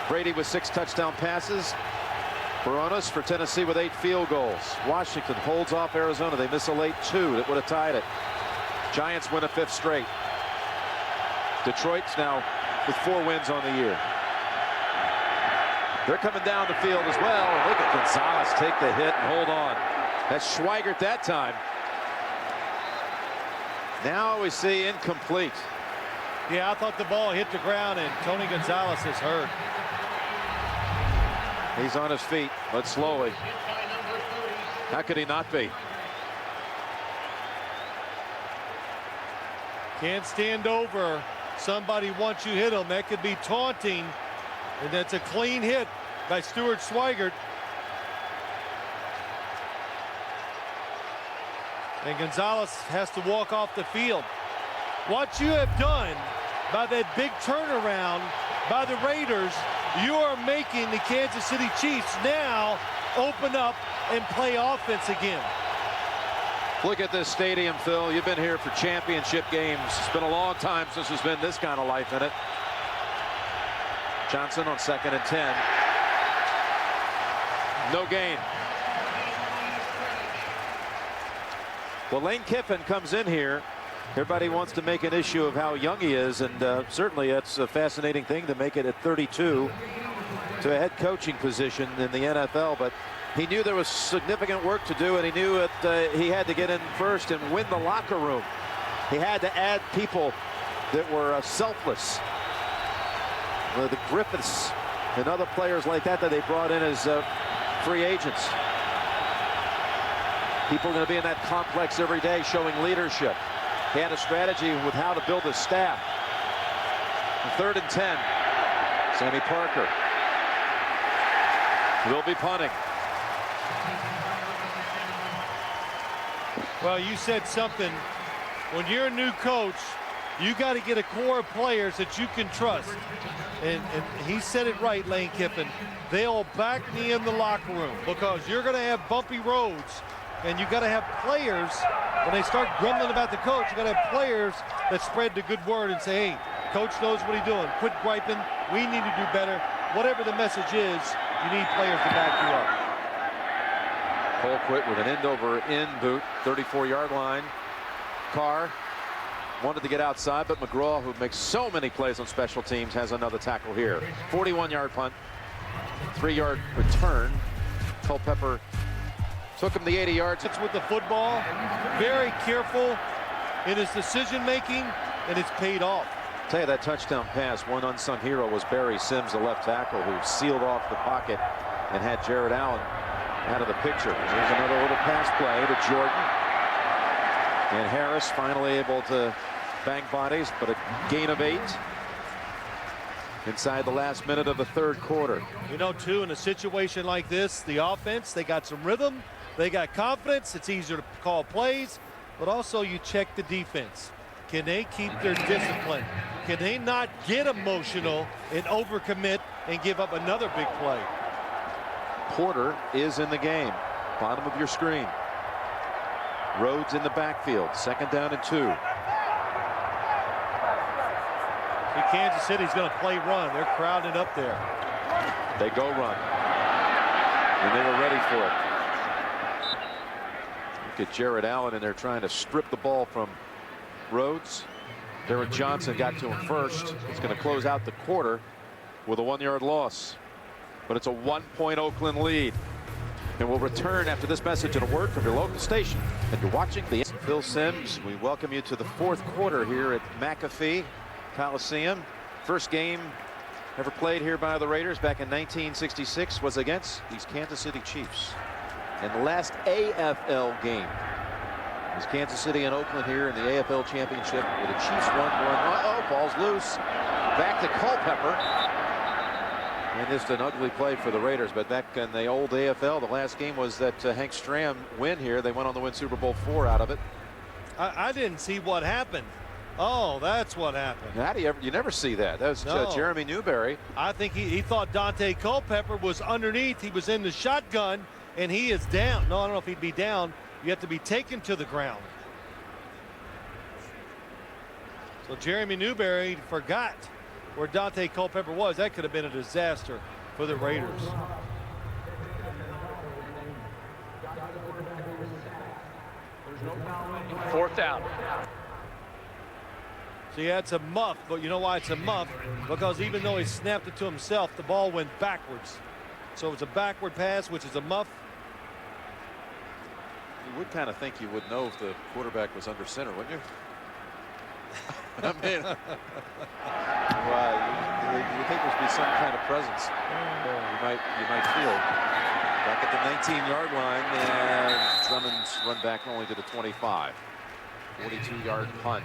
S1: Brady with 6 touchdown passes. Barones for Tennessee with 8 field goals. Washington holds off Arizona. They miss a late 2 that would have tied it. Giants win a 5th straight. Detroit's now with 4 wins on the year. They're coming down the field as well. Look at Gonzalez take the hit and hold on. That's Schweigert that time. Now we see incomplete.
S2: Yeah, I thought the ball hit the ground, and Tony Gonzalez is hurt.
S1: He's on his feet, but slowly. How could he not be?
S2: Can't stand over somebody once you hit them. That could be taunting, and that's a clean hit by Stuart Swigert. And Gonzalez has to walk off the field. What you have done by that big turnaround by the Raiders, you are making the Kansas City Chiefs now open up and play offense again.
S1: Look at this stadium, Phil. You've been here for championship games. It's been a long time since there's been this kind of life in it. Johnson on 2nd and 10. No gain. Well, Lane Kiffin comes in here. Everybody wants to make an issue of how young he is, and certainly that's a fascinating thing to make it at 32 to a head coaching position in the NFL. But he knew there was significant work to do, and he knew that he had to get in first and win the locker room. He had to add people that were selfless. The Griffiths and other players like that they brought in as free agents. People are going to be in that complex every day showing leadership. He had a strategy with how to build his staff. 3rd and 10. Sammy Parker will be punting.
S2: Well, you said something. When you're a new coach, you got to get a core of players that you can trust. And he said it right, Lane Kiffin. They'll back me in the locker room because you're going to have bumpy roads. And you got to have players, when they start grumbling about the coach, you got to have players that spread the good word and say, hey, coach knows what he's doing. Quit griping. We need to do better. Whatever the message is, you need players to back you up.
S1: Colquitt with an end-over-end boot, 34-yard line. Carr wanted to get outside, but McGraw, who makes so many plays on special teams, has another tackle here. 41-yard punt, 3-yard return. Culpepper took him the 80 yards.
S2: It's with the football, very careful in his decision-making, and it's paid off.
S1: I'll tell you, that touchdown pass, one unsung hero was Barry Sims, the left tackle, who sealed off the pocket and had Jared Allen out of the picture. There's another little pass play to Jordan. And Harris finally able to bang bodies, but a gain of 8 inside the last minute of the 3rd quarter.
S2: You know, too, in a situation like this, the offense, they got some rhythm. They got confidence. It's easier to call plays, but also you check the defense. Can they keep their discipline? Can they not get emotional and overcommit and give up another big play?
S1: Porter is in the game. Bottom of your screen. Rhodes in the backfield. 2nd down and 2.
S2: Kansas City's going to play run. They're crowded up there.
S1: They go run. And they were ready for it. Look at Jared Allen in there trying to strip the ball from Rhodes. Derek Johnson got to him first. He's going to close out the quarter with a 1-yard loss. But it's a 1-point Oakland lead. And we'll return after this message and a word from your local station. And you're watching the Phil Simms. We welcome you to the 4th quarter here at McAfee Coliseum. First game ever played here by the Raiders back in 1966 was against these Kansas City Chiefs. And the last AFL game was Kansas City and Oakland here in the AFL Championship, where the Chiefs won 1. Uh-oh, ball's loose. Back to Culpepper. And just an ugly play for the Raiders. But back in the old AFL, the last game was that Hank Stram win here. They went on to win Super Bowl 4 out of it.
S2: I didn't see what happened. Oh, that's what happened.
S1: How do you never see that? That was Jeremy Newberry.
S2: I think he thought Dante Culpepper was underneath. He was in the shotgun, and he is down. No, I don't know if he'd be down. You have to be taken to the ground. So Jeremy Newberry forgot where Dante Culpepper was. That could have been a disaster for the Raiders.
S12: Fourth down.
S2: So yeah, it's a muff, but you know why it's a muff? Because even though he snapped it to himself, the ball went backwards. So it's a backward pass, which is a muff.
S1: You would kind of think you would know if the quarterback was under center, wouldn't you? I mean, you think there'd be some kind of presence. You might feel. Back at the 19-yard line, and Drummond's run back only to the 25. 42-yard punt.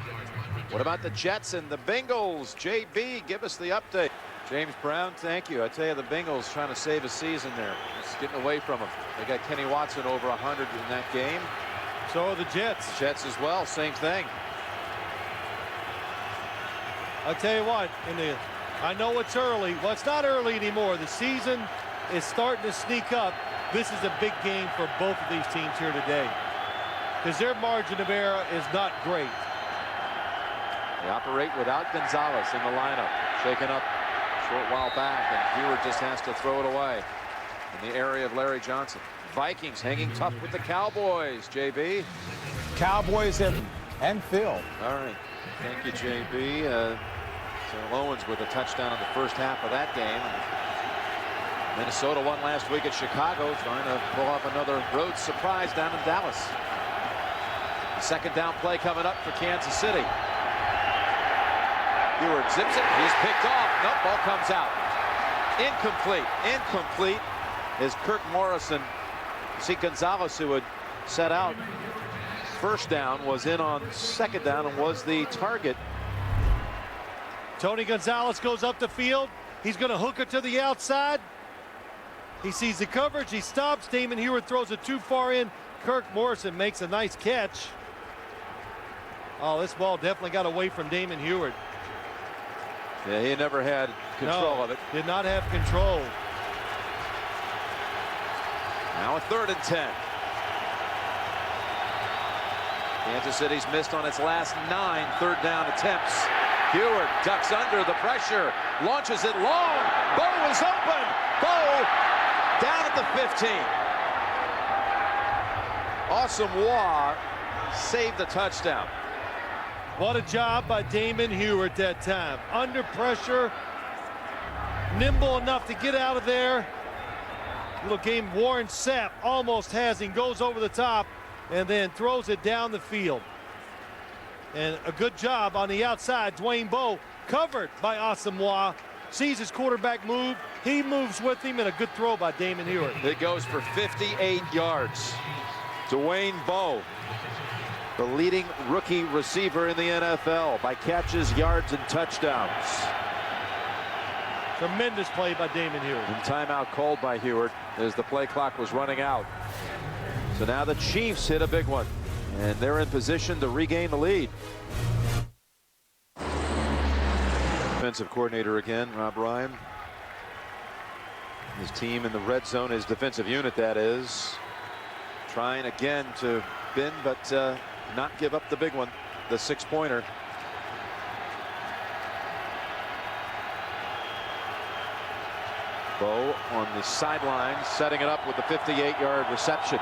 S1: What about the Jets and the Bengals? JB, give us the update. James Brown, thank you. I tell you, the Bengals trying to save a season there. It's getting away from them. They got Kenny Watson over 100 in that game.
S2: So are the Jets.
S1: Jets as well, same thing.
S2: I'll tell you what, I know it's early. Well, it's not early anymore. The season is starting to sneak up. This is a big game for both of these teams here today, because their margin of error is not great.
S1: They operate without Gonzalez in the lineup. Shaken up a short while back, and Hewitt just has to throw it away in the area of Larry Johnson. Vikings hanging tough with the Cowboys, JB.
S13: Cowboys and Phil.
S1: All right. Thank you, JB. Terrell Owens with a touchdown in the first half of that game. Minnesota won last week at Chicago, trying to pull off another road surprise down in Dallas. The second down play coming up for Kansas City. Hewitt zips it. He's picked off. Nope, ball comes out. Incomplete. Incomplete is Kirk Morrison. You see Gonzalez, who had set out first down, was in on second down and was the target.
S2: Tony Gonzalez goes up the field. He's going to hook it to the outside. He sees the coverage. He stops. Damon Hewitt throws it too far in. Kirk Morrison makes a nice catch. Oh, this ball definitely got away from Damon Hewitt.
S1: Yeah, he never had control of it.
S2: Did not have control.
S1: Now a 3rd and 10. Kansas City's missed on its last 9 third down attempts. Hewitt ducks under the pressure, launches it long. Bo is open. Bo down at the 15. Asamoah saved the touchdown.
S2: What a job by Damon Hewitt that time. Under pressure, nimble enough to get out of there. Little game. Warren Sapp almost has him, goes over the top, and then throws it down the field. And a good job on the outside. Dwayne Bowe covered by Asamoah. Sees his quarterback move. He moves with him, and a good throw by Damon Hewitt.
S1: It goes for 58 yards. Dwayne Bowe, the leading rookie receiver in the NFL by catches, yards, and touchdowns.
S2: Tremendous play by Damon Hewitt.
S1: And timeout called by Hewitt as the play clock was running out. So now the Chiefs hit a big one, and they're in position to regain the lead. Defensive coordinator again, Rob Ryan. His team in the red zone, his defensive unit that is, trying again to bend but not give up the big one, the 6-pointer. Bowe on the sideline, setting it up with the 58-yard reception.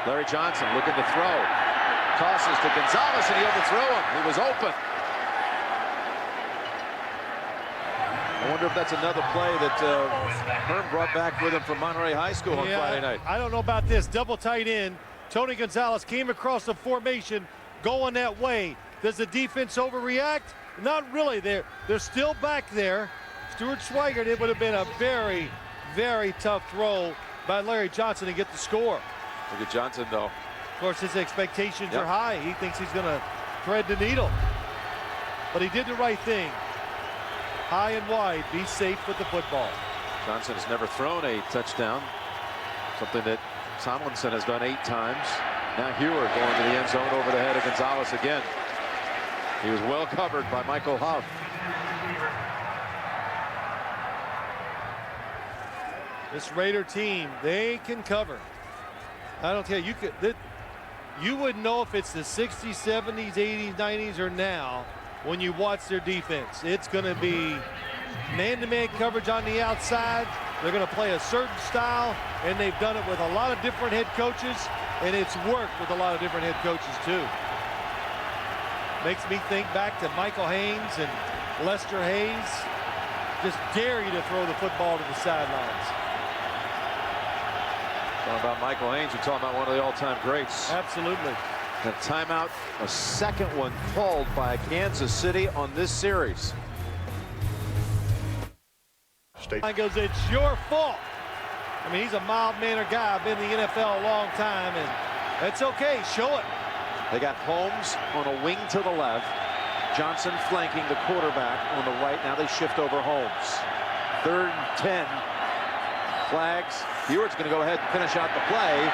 S1: Larry Johnson looking to throw. Tosses to Gonzalez, and he overthrew him. He was open. I wonder if that's another play that Herm brought back with him from Monterey High School on Friday night.
S2: I don't know about this. Double tight end. Tony Gonzalez came across the formation going that way. Does the defense overreact? Not really. They're still back there. Stuart Schweigert, it would have been a very, very tough throw by Larry Johnson to get the score.
S1: Look at Johnson, though.
S2: Of course, his expectations are high. He thinks he's going to thread the needle. But he did the right thing. High and wide, be safe with the football.
S1: Johnson has never thrown a touchdown, something that Tomlinson has done 8 times. Now Hewitt going to the end zone over the head of Gonzalez again. He was well covered by Michael Huff.
S2: This Raider team, they can cover. I don't tell you, you wouldn't know if it's the 60s, 70s, 80s, 90s, or now when you watch their defense. It's going to be man-to-man coverage on the outside. They're going to play a certain style, and they've done it with a lot of different head coaches, and it's worked with a lot of different head coaches too. Makes me think back to Michael Haynes and Lester Hayes. Just dare you to throw the football to the sidelines.
S1: Talking about Michael Haynes, you're talking about one of the all-time greats.
S2: Absolutely.
S1: A timeout, a second one called by Kansas City on this series.
S2: Line goes, it's your fault. I mean, he's a mild-mannered guy. I've been in the NFL a long time, and it's okay. Show it.
S1: They got Holmes on a wing to the left. Johnson flanking the quarterback on the right. Now they shift over Holmes. 3rd and 10. Flags. Hewitt's going to go ahead and finish out the play.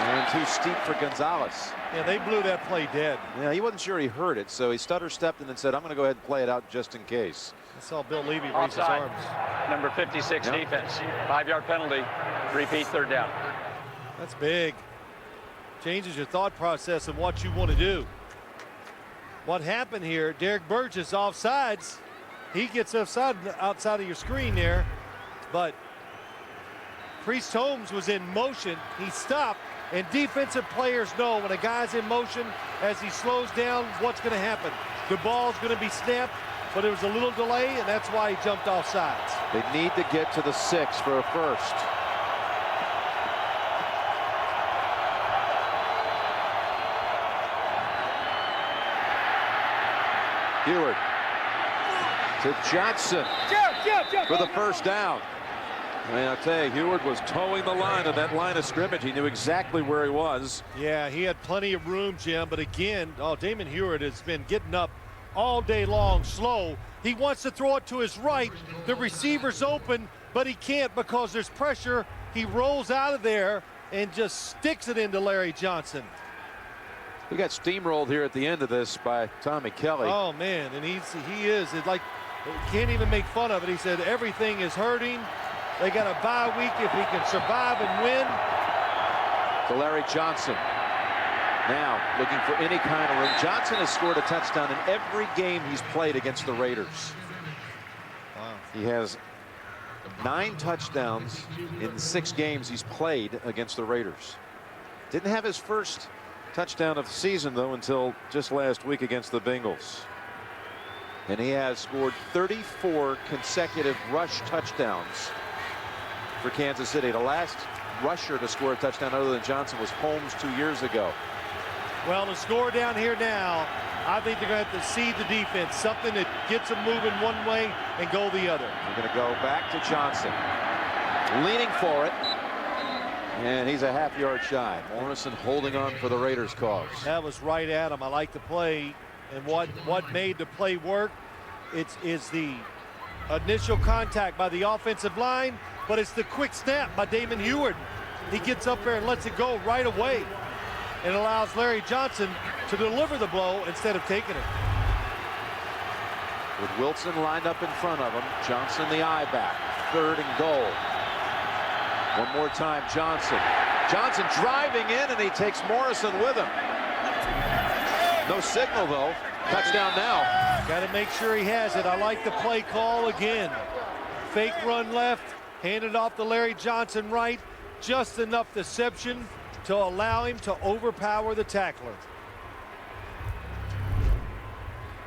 S1: And too steep for Gonzalez.
S2: Yeah, they blew that play dead.
S1: Yeah, he wasn't sure he heard it, so he stutter-stepped and then said, I'm going to go ahead and play it out just in case.
S2: I saw Bill Levy raise his arms.
S12: Number 56 defense. 5-yard penalty. Repeat 3rd down.
S2: That's big. Changes your thought process and what you want to do. What happened here, Derek Burgess offsides. He gets outside of your screen there, but Priest Holmes was in motion. He stopped, and defensive players know when a guy's in motion, as he slows down, what's going to happen. The ball's going to be snapped, but there was a little delay, and that's why he jumped off sides.
S1: They need to get to the 6 for a first. Heward to Johnson for the first down. I mean, I'll tell you, Heward was towing the line of that line of scrimmage. He knew exactly where he was.
S2: Yeah, he had plenty of room, Jim. But again, Damon Heward has been getting up all day long, slow. He wants to throw it to his right. The receiver's open, but he can't because there's pressure. He rolls out of there and just sticks it into Larry Johnson.
S1: He got steamrolled here at the end of this by Tommy Kelly.
S2: Oh, man, and he is. It's like, can't even make fun of it. He said everything is hurting. They got a bye week if he can survive and win.
S1: To Larry Johnson. Now looking for any kind of room. Johnson has scored a touchdown in every game he's played against the Raiders.
S2: Wow.
S1: He has 9 touchdowns in 6 games he's played against the Raiders. Didn't have his first touchdown of the season, though, until just last week against the Bengals. And he has scored 34 consecutive rush touchdowns for Kansas City. The last rusher to score a touchdown other than Johnson was Holmes 2 years ago.
S2: Well, to score down here now, I think they're going to have to seed the defense, something that gets them moving one way and go the other.
S1: They're going to go back to Johnson, leaning for it, and he's a half-yard shy. Morrison holding on for the Raiders' cause.
S2: That was right at him. I like the play, and what made the play work, is the initial contact by the offensive line, but it's the quick snap by Damon Heward. He gets up there and lets it go right away. It allows Larry Johnson to deliver the blow instead of taking it.
S1: With Wilson lined up in front of him, Johnson the eye back. 3rd and goal. One more time, Johnson. Johnson driving in, and he takes Morrison with him. No signal, though. Touchdown now.
S2: Got to make sure he has it. I like the play call again. Fake run left, handed off to Larry Johnson right. Just enough deception to allow him to overpower the tackler.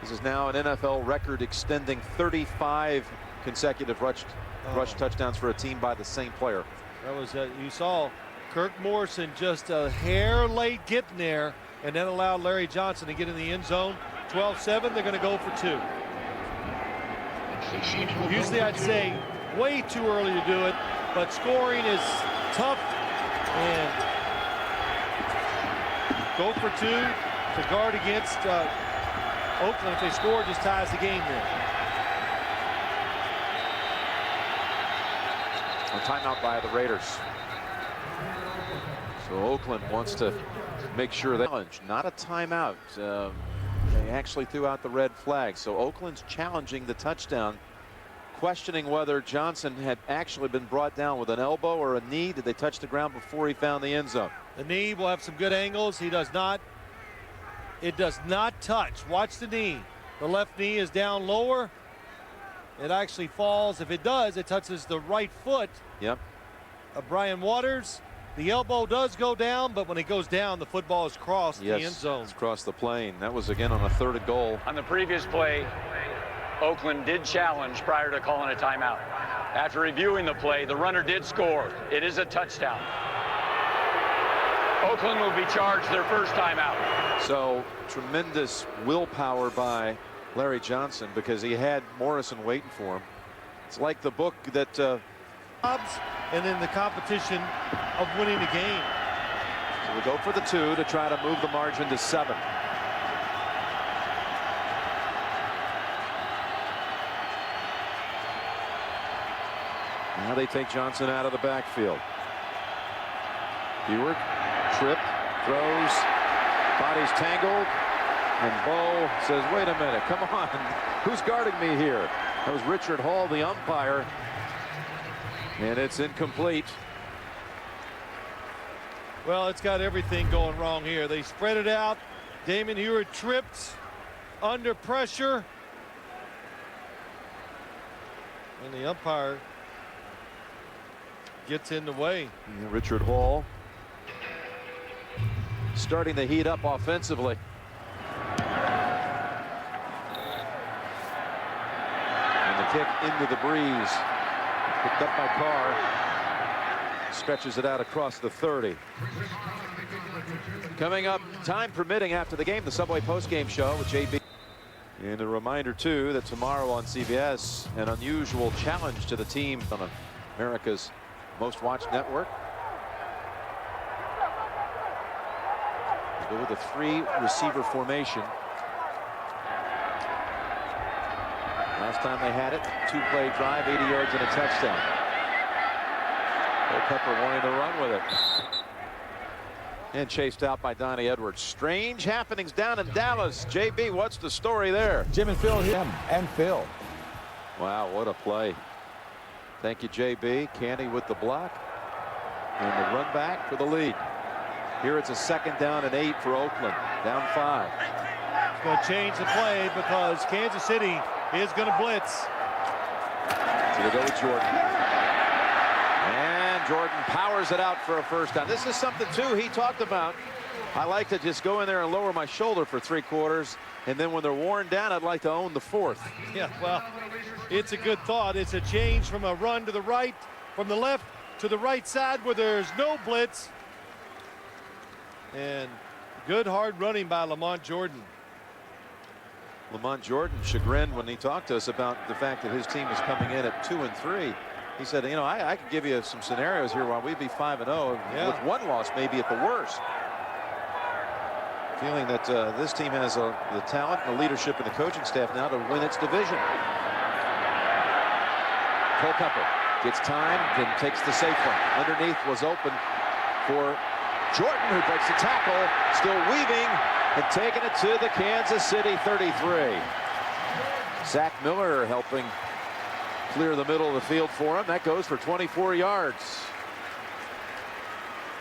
S1: This is now an NFL record extending 35 consecutive rush touchdowns for a team by the same player.
S2: That was, you saw Kirk Morrison just a hair late getting there, and then allowed Larry Johnson to get in the end zone. 12-7, they're going to go for 2. Usually I'd say way too early to do it, but scoring is tough, and go for 2 to guard against Oakland. If they score, just ties the game there.
S1: A timeout by the Raiders. So Oakland wants to make sure that challenge, not a timeout. They actually threw out the red flag. So Oakland's challenging the touchdown, questioning whether Johnson had actually been brought down with an elbow or a knee. Did they touch the ground before he found the end zone?
S2: The knee will have some good angles. He does not. It does not touch. Watch the knee. The left knee is down lower. It actually falls. If it does, it touches the right foot.
S1: Yep.
S2: Of Brian Waters. The elbow does go down, but when it goes down, the football is crossed the end zone.
S1: It's crossed the plane. That was again on a 3rd and goal.
S12: On the previous play, Oakland did challenge prior to calling a timeout. After reviewing the play, the runner did score. It is a touchdown. Oakland will be charged their first timeout.
S1: So tremendous willpower by Larry Johnson, because he had Morrison waiting for him. It's like the book that
S2: and then the competition of winning the game.
S1: So we go for the 2 to try to move the margin to 7. Now they take Johnson out of the backfield. Ewert, trip, throws, body's tangled, and Bo says, wait a minute, come on, who's guarding me here? That was Richard Hall, the umpire, and it's incomplete.
S2: Well, it's got everything going wrong here. They spread it out. Damon Ewert trips under pressure, and the umpire gets in the way.
S1: And Richard Hall starting to heat up offensively. And the kick into the breeze, picked up by Carr, stretches it out across the 30. Coming up, time permitting, after the game, the Subway postgame show with JB. And a reminder too that tomorrow on CBS, an unusual challenge to the team on America's most watched network. Go with a 3-receiver formation. Last time they had it, 2-play drive, 80 yards and a touchdown. Pepper wanting to run with it. And chased out by Donnie Edwards. Strange happenings down in Dallas. JB, what's the story there?
S13: Jim and Phil, him and Phil.
S1: Wow, what a play. Thank you, JB. Canty with the block. And the run back for the lead. Here it's a 2nd down and 8 for Oakland. Down 5.
S2: It's going to change the play because Kansas City is going to blitz.
S1: So they go with Jordan. And Jordan powers it out for a first down. This is something, too, he talked about. I like to just go in there and lower my shoulder for 3 quarters. And then when they're worn down, I'd like to own the 4th.
S2: Yeah, well, it's a good thought. It's a change from a run to the right, from the left to the right side where there's no blitz. And good hard running by Lamont Jordan.
S1: Lamont Jordan chagrined when he talked to us about the fact that his team is coming in at 2 and 3. He said, you know, I could give you some scenarios here while we'd be 5 and 0 with 1 loss, maybe at the worst. Feeling that this team has the talent and the leadership and the coaching staff now to win its division. Culpepper gets time, then takes the safe one. Underneath was open for Jordan, who breaks the tackle, still weaving and taking it to the Kansas City 33. Zach Miller helping clear the middle of the field for him. That goes for 24 yards.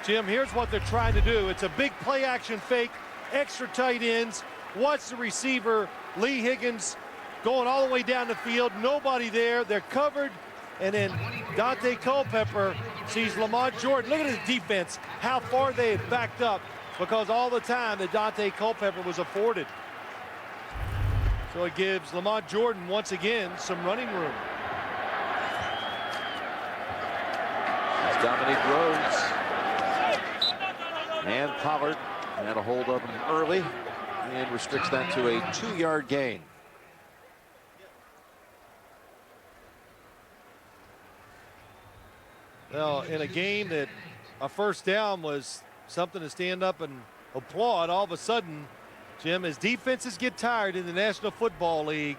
S2: Jim, here's what they're trying to do. It's a big play action fake, extra tight ends. Watch the receiver, Lee Higgins, going all the way down the field. Nobody there. They're covered. And then Dante Culpepper sees Lamont Jordan. Look at his defense, how far they had backed up because all the time that Dante Culpepper was afforded. So it gives Lamont Jordan once again some running room.
S1: That's Dominique Rhodes. And Pollard had a hold of him early and restricts that to a 2-yard gain.
S2: Well, in a game that a first down was something to stand up and applaud, all of a sudden, Jim, as defenses get tired in the National Football League,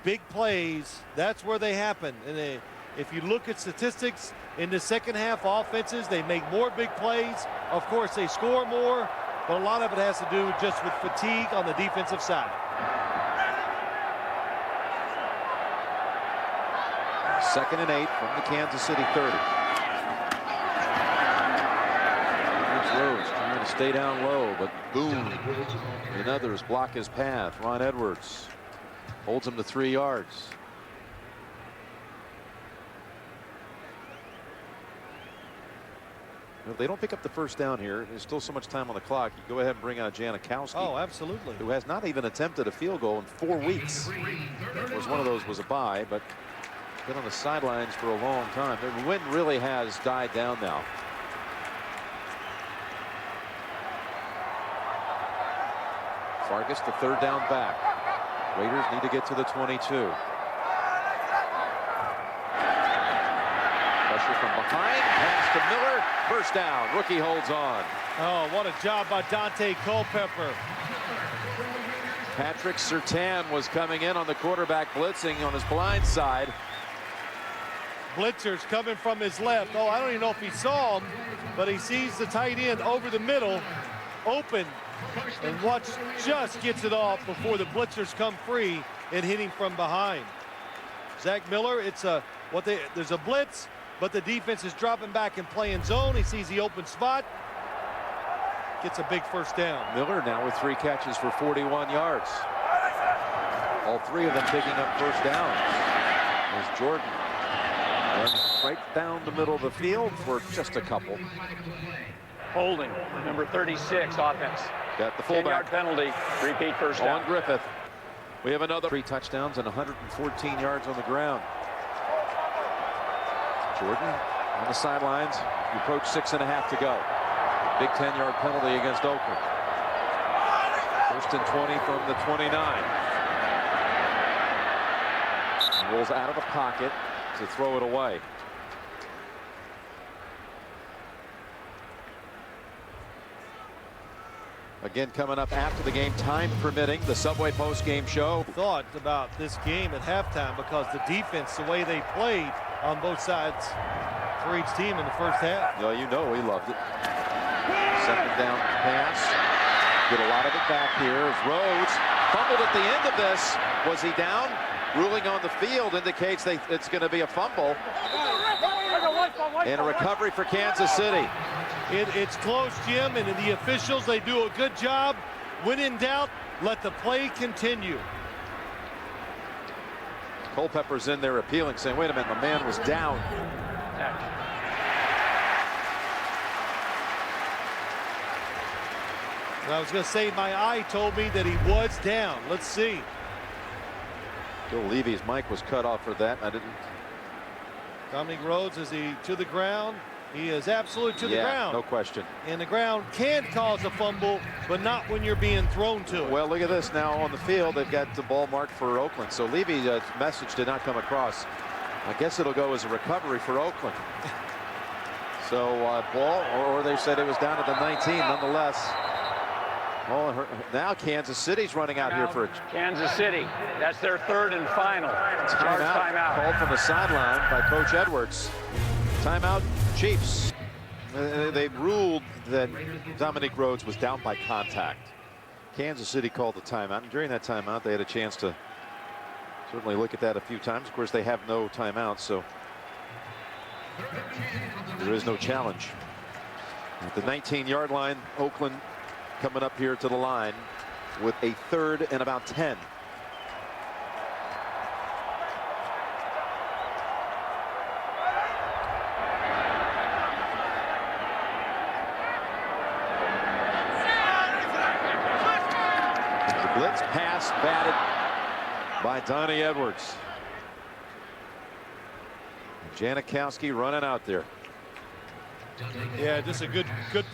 S2: big plays, that's where they happen. And if you look at statistics in the second half offenses, they make more big plays. Of course, they score more, but a lot of it has to do just with fatigue on the defensive side.
S1: 2nd and 8 from the Kansas City 30. Rhodes trying to stay down low, but boom, and others block his path. Ron Edwards holds him to 3 yards. If they don't pick up the first down here, there's still so much time on the clock. You go ahead and bring out Janikowski.
S2: Oh, absolutely.
S1: Who has not even attempted a field goal in 4 weeks. Was one of those was a bye, but been on the sidelines for a long time. The wind really has died down now. Fargus, the third down back. Raiders need to get to the 22. Pressure from behind. Pass to Miller. First down. Rookie holds on.
S2: Oh, what a job by Dante Culpepper.
S1: Patrick Surtain was coming in on the quarterback blitzing on his blind side.
S2: Blitzer's coming from his left. Oh, I don't even know if he saw him, but he sees the tight end over the middle, open, and Watts just gets it off before the blitzers come free and hit him from behind. Zach Miller, there's a blitz, but the defense is dropping back and playing zone. He sees the open spot, gets a big first down.
S1: Miller now with 3 catches for 41 yards. All 3 of them picking up first downs. As Jordan runs right down the middle of the field for just a couple.
S12: Holding, number 36, offense.
S1: Got the fullback.
S12: 10-yard penalty. Repeat first down.
S1: On Griffith. We have another 3 touchdowns and 114 yards on the ground. Jordan on the sidelines. You approach 6.5 to go. Big 10-yard penalty against Oakland. First and 20 from the 29. Rolls out of the pocket to throw it away. Again, coming up after the game, time permitting, the Subway post-game show.
S2: Thought about this game at halftime because the defense, the way they played on both sides for each team in the first half.
S1: No, you know we loved it. Second down pass. Get a lot of it back here as Rhodes fumbled at the end of this. Was he down? Ruling on the field indicates it's going to be a fumble. And a recovery for Kansas City.
S2: It's close, Jim, and the officials, they do a good job. When in doubt, let the play continue.
S1: Culpepper's in there appealing, saying, wait a minute, the man was down.
S2: I was going to say, my eye told me that he was down. Let's see.
S1: Bill Levy's mic was cut off for that. I didn't.
S2: Dominic Rhodes, is he to the ground? He is absolutely to the ground.
S1: No question.
S2: And the ground can cause a fumble, but not when you're being thrown to it.
S1: Well, look at this now on the field. They've got the ball marked for Oakland. So Levy's message did not come across. I guess it'll go as a recovery for Oakland. So ball, or they said it was down at the 19 nonetheless. Oh, now Kansas City's running out here for a
S12: Kansas City. That's their third and final.
S1: Timeout called from the sideline by Coach Edwards. Timeout, Chiefs. They ruled that Dominic Rhodes was down by contact. Kansas City called the timeout, and during that timeout, they had a chance to certainly look at that a few times. Of course, they have no timeouts, so there is no challenge. At the 19-yard line, Oakland coming up here to the line with a 3rd and about 10. The blitz pass batted by Donnie Edwards. Janikowski running out there.
S2: Yeah, just a good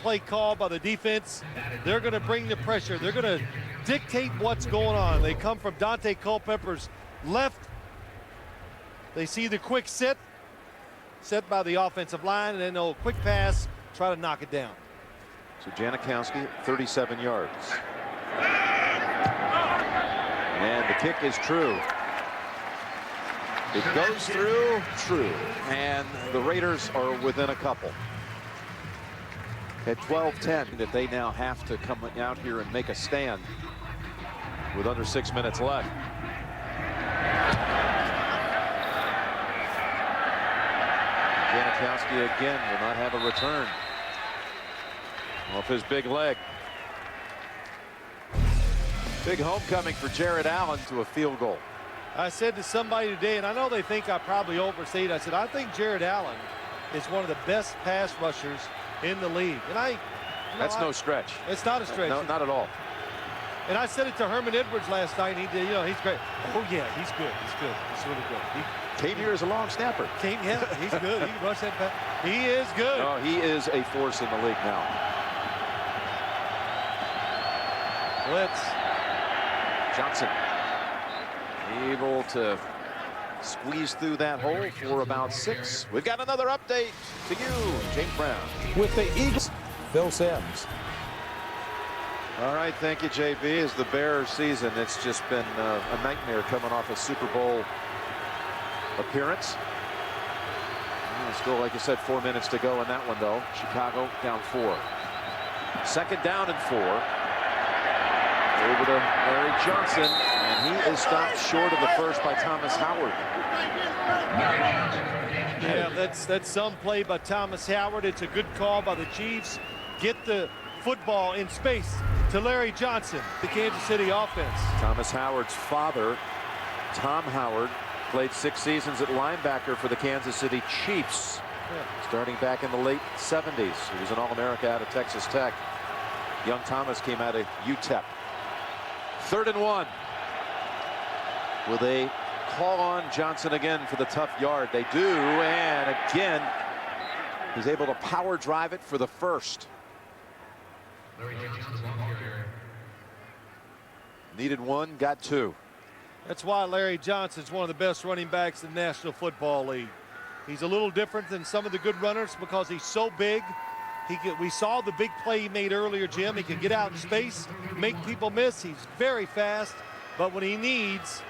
S2: play call by the defense. They're going to bring the pressure. They're going to dictate what's going on. They come from Dante Culpepper's left. They see the quick set by the offensive line, and then they'll quick pass, try to knock it down.
S1: So Janikowski, 37 yards. And the kick is true. It goes through, true. And the Raiders are within a couple. At 12-10, that they now have to come out here and make a stand with under 6 minutes left. Janikowski again will not have a return off his big leg. Big homecoming for Jared Allen to a field goal.
S2: I said to somebody today, and I know they think I probably overstated, I said, I think Jared Allen is one of the best pass rushers in the league. And
S1: that's no stretch.
S2: It's not a stretch.
S1: No, not at all.
S2: And I said it to Herman Edwards last night. He did, he's great. Oh yeah, he's good. He's good. He's really good. He
S1: came here as a long snapper.
S2: Yeah, he's good. He can rush that back. He is good.
S1: No, he is a force in the league now.
S2: Blitz.
S1: Johnson able to squeeze through that hole for about 6. We've got another update to you, James Brown.
S13: With the Eagles, Phil Simms.
S1: All right, thank you, JB. As the Bears season, it's just been a nightmare coming off a Super Bowl appearance. Still, like you said, 4 minutes to go in that one, though. Chicago down 4. Second down and 4. Over to Larry Johnson, and he is stopped short of the first by Thomas Howard.
S2: Yeah, that's some play by Thomas Howard. It's a good call by the Chiefs. Get the football in space to Larry Johnson, the Kansas City offense.
S1: Thomas Howard's father, Tom Howard, played 6 seasons at linebacker for the Kansas City Chiefs, starting back in the late 70s. He was an All-America out of Texas Tech. Young Thomas came out of UTEP. 3rd and 1. Will they call on Johnson again for the tough yard? They do, and again, he's able to power drive it for the first. Needed 1, got 2.
S2: That's why Larry Johnson's one of the best running backs in the National Football League. He's a little different than some of the good runners because he's so big. We saw the big play he made earlier, Jim. He can get out in space, make people miss. He's very fast, but when he needs,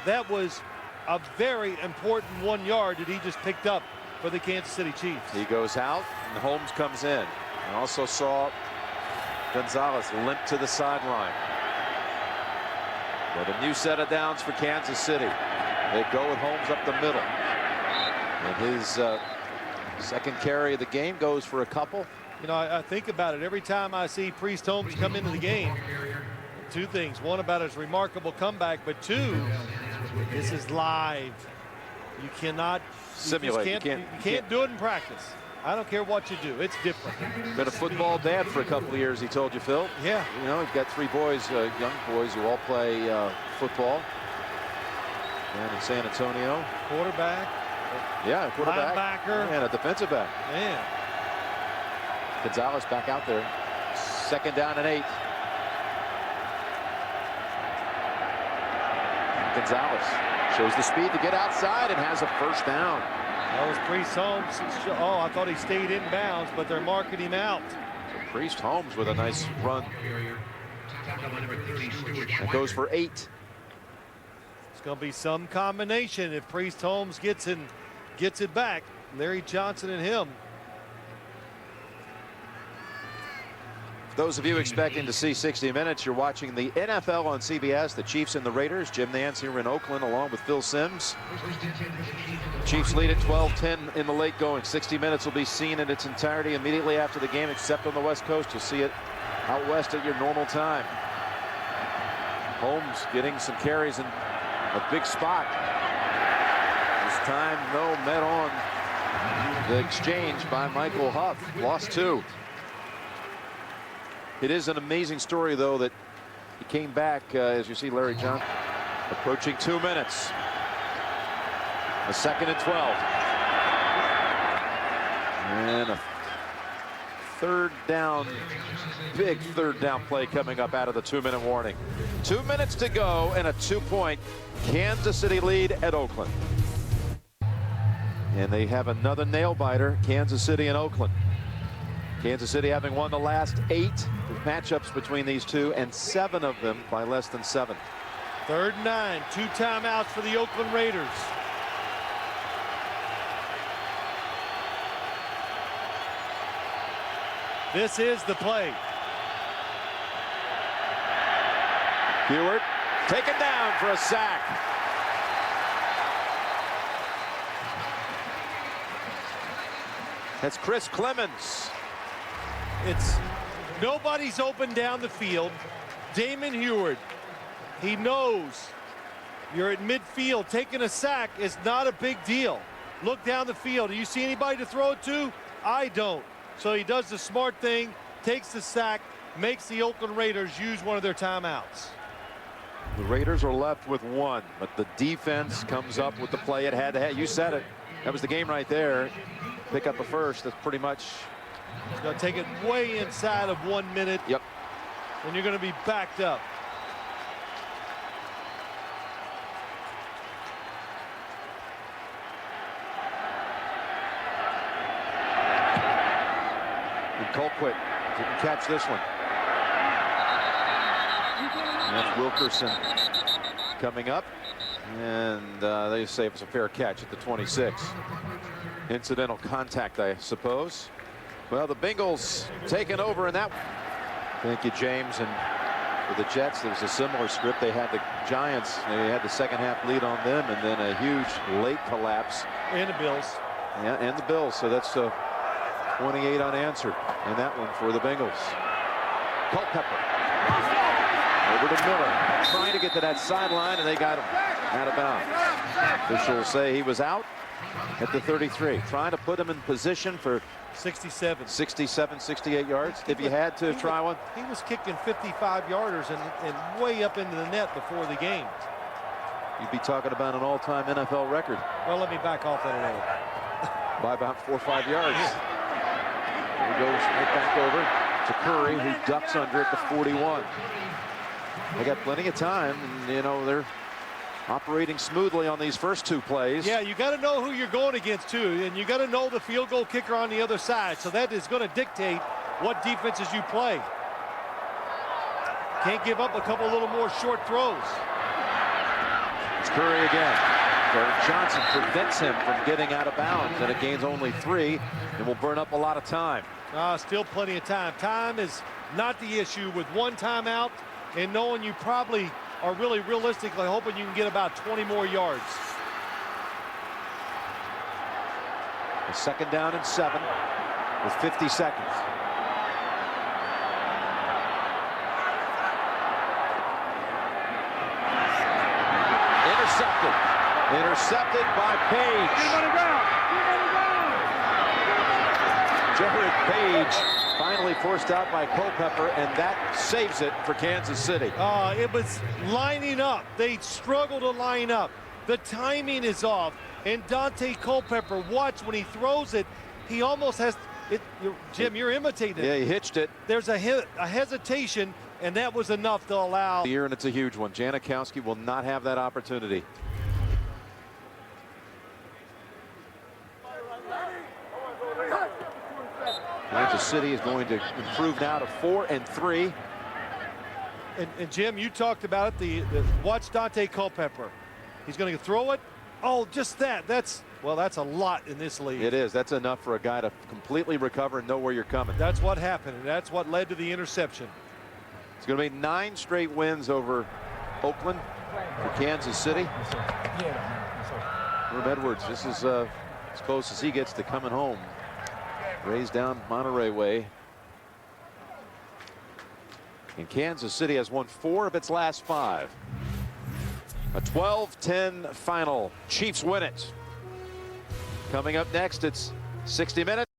S2: that was a very important 1 yard that he just picked up for the Kansas City Chiefs.
S1: He goes out, and Holmes comes in. I also saw Gonzalez limp to the sideline. But a new set of downs for Kansas City. They go with Holmes up the middle. And his second carry of the game goes for a couple.
S2: You know, I think about it every time I see Priest Holmes come into the game. 2 things. 1, about his remarkable comeback, but 2, this is live. You cannot
S1: simulate.
S2: You can't do it in practice. I don't care what you do. It's different.
S1: Been a football dad for a couple of years, he told you, Phil.
S2: Yeah.
S1: You know, he's got 3 boys, young boys, who all play football. And in San Antonio.
S2: Quarterback.
S1: Yeah, quarterback.
S2: Linebacker.
S1: And a defensive back.
S2: Man.
S1: Gonzalez back out there. 2nd down and 8. Gonzalez shows the speed to get outside and has a 1st down.
S2: That was Priest Holmes. Oh, I thought he stayed in bounds, but they're marking him out.
S1: So Priest Holmes with a nice run. That goes for 8.
S2: It's going to be some combination if Priest Holmes gets it back. Larry Johnson and him.
S1: For those of you expecting to see 60 Minutes, you're watching the NFL on CBS. The Chiefs and the Raiders. Jim Nance here in Oakland along with Phil Simms. Chiefs lead at 12-10 in the late going. 60 Minutes will be seen in its entirety immediately after the game, except on the West Coast. You'll see it out west at your normal time. Holmes getting some carries in a big spot. This time, no, met on the exchange by Michael Huff. Lost 2. It is an amazing story, though, that he came back, as you see Larry Johnson, approaching 2 minutes. A 2nd and 12. And a 3rd down, big 3rd down play coming up out of the 2-minute warning. 2 minutes to go and a 2-point Kansas City lead at Oakland. And they have another nail-biter, Kansas City and Oakland. Kansas City having won the last 8 matchups between these two, and 7 of them by less than 7.
S2: 3rd and 9, 2 timeouts for the Oakland Raiders. This is the play.
S1: Heward taken down for a sack. That's Chris Clemens.
S2: It's nobody's open down the field. Damon Heward, he knows you're at midfield. Taking a sack is not a big deal. Look down the field. Do you see anybody to throw it to? I don't. So he does the smart thing, takes the sack, makes the Oakland Raiders use one of their timeouts.
S1: The Raiders are left with 1, but the defense comes up with the play it had to have. You said it. That was the game right there. Pick up a first. That's pretty much.
S2: It's going to take it way inside of 1 minute.
S1: Yep.
S2: And you're going to be backed up.
S1: Colquitt didn't catch this one. And that's Wilkerson coming up. And they say it was a fair catch at the 26. Incidental contact, I suppose. Well, the Bengals taking over in that. Thank you, James. And for the Jets, there was a similar script. They had the Giants. They had the second half lead on them, and then a huge late collapse.
S2: And the Bills.
S1: Yeah, and the Bills. So that's 28 unanswered. And that one for the Bengals. Culpepper. Over to Miller. Trying to get to that sideline, and they got him out of bounds. Officials say he was out at the 33. Trying to put him in position for
S2: 67,
S1: 68 yards. If you had to try one.
S2: He was kicking 55-yarders and way up into the net before the game.
S1: You'd be talking about an all-time NFL record.
S2: Well, let me back off that a little.
S1: By about 4 or 5 yards. Here he goes right back over to Curry, who ducks under at the 41. They got plenty of time, and, you know, they're operating smoothly on these first 2 plays.
S2: Yeah, you got to know who you're going against, too, and you got to know the field goal kicker on the other side. So that is going to dictate what defenses you play. Can't give up a couple little more short throws.
S1: It's Curry again. Jordan Johnson prevents him from getting out of bounds, and it gains only 3 and will burn up a lot of time.
S2: Still plenty of time. Time is not the issue with 1 timeout and knowing you probably are really realistically hoping you can get about 20 more yards.
S1: A 2nd down and 7 with 50 seconds. Intercepted by Page. Jared Page finally forced out by Culpepper, and that saves it for Kansas City.
S2: It was lining up. They struggled to line up. The timing is off. And Dante Culpepper, watch when he throws it, he almost has it. Jim, you're imitating it.
S1: Yeah, he hitched it.
S2: There's a hesitation, and that was enough to allow.
S1: And it's a huge one. Janikowski will not have that opportunity. Kansas City is going to improve now to 4-3.
S2: And Jim, you talked about it. Watch Dante Culpepper. He's going to throw it. Oh, just that. That's a lot in this league.
S1: It is. That's enough for a guy to completely recover and know where you're coming.
S2: That's what happened, and that's what led to the interception.
S1: It's going to be 9 straight wins over Oakland for Kansas City. Herb Edwards, this is as close as he gets to coming home. Raised down Monterey way. And Kansas City has won 4 of its last 5. A 12-10 final. Chiefs win it. Coming up next, it's 60 Minutes.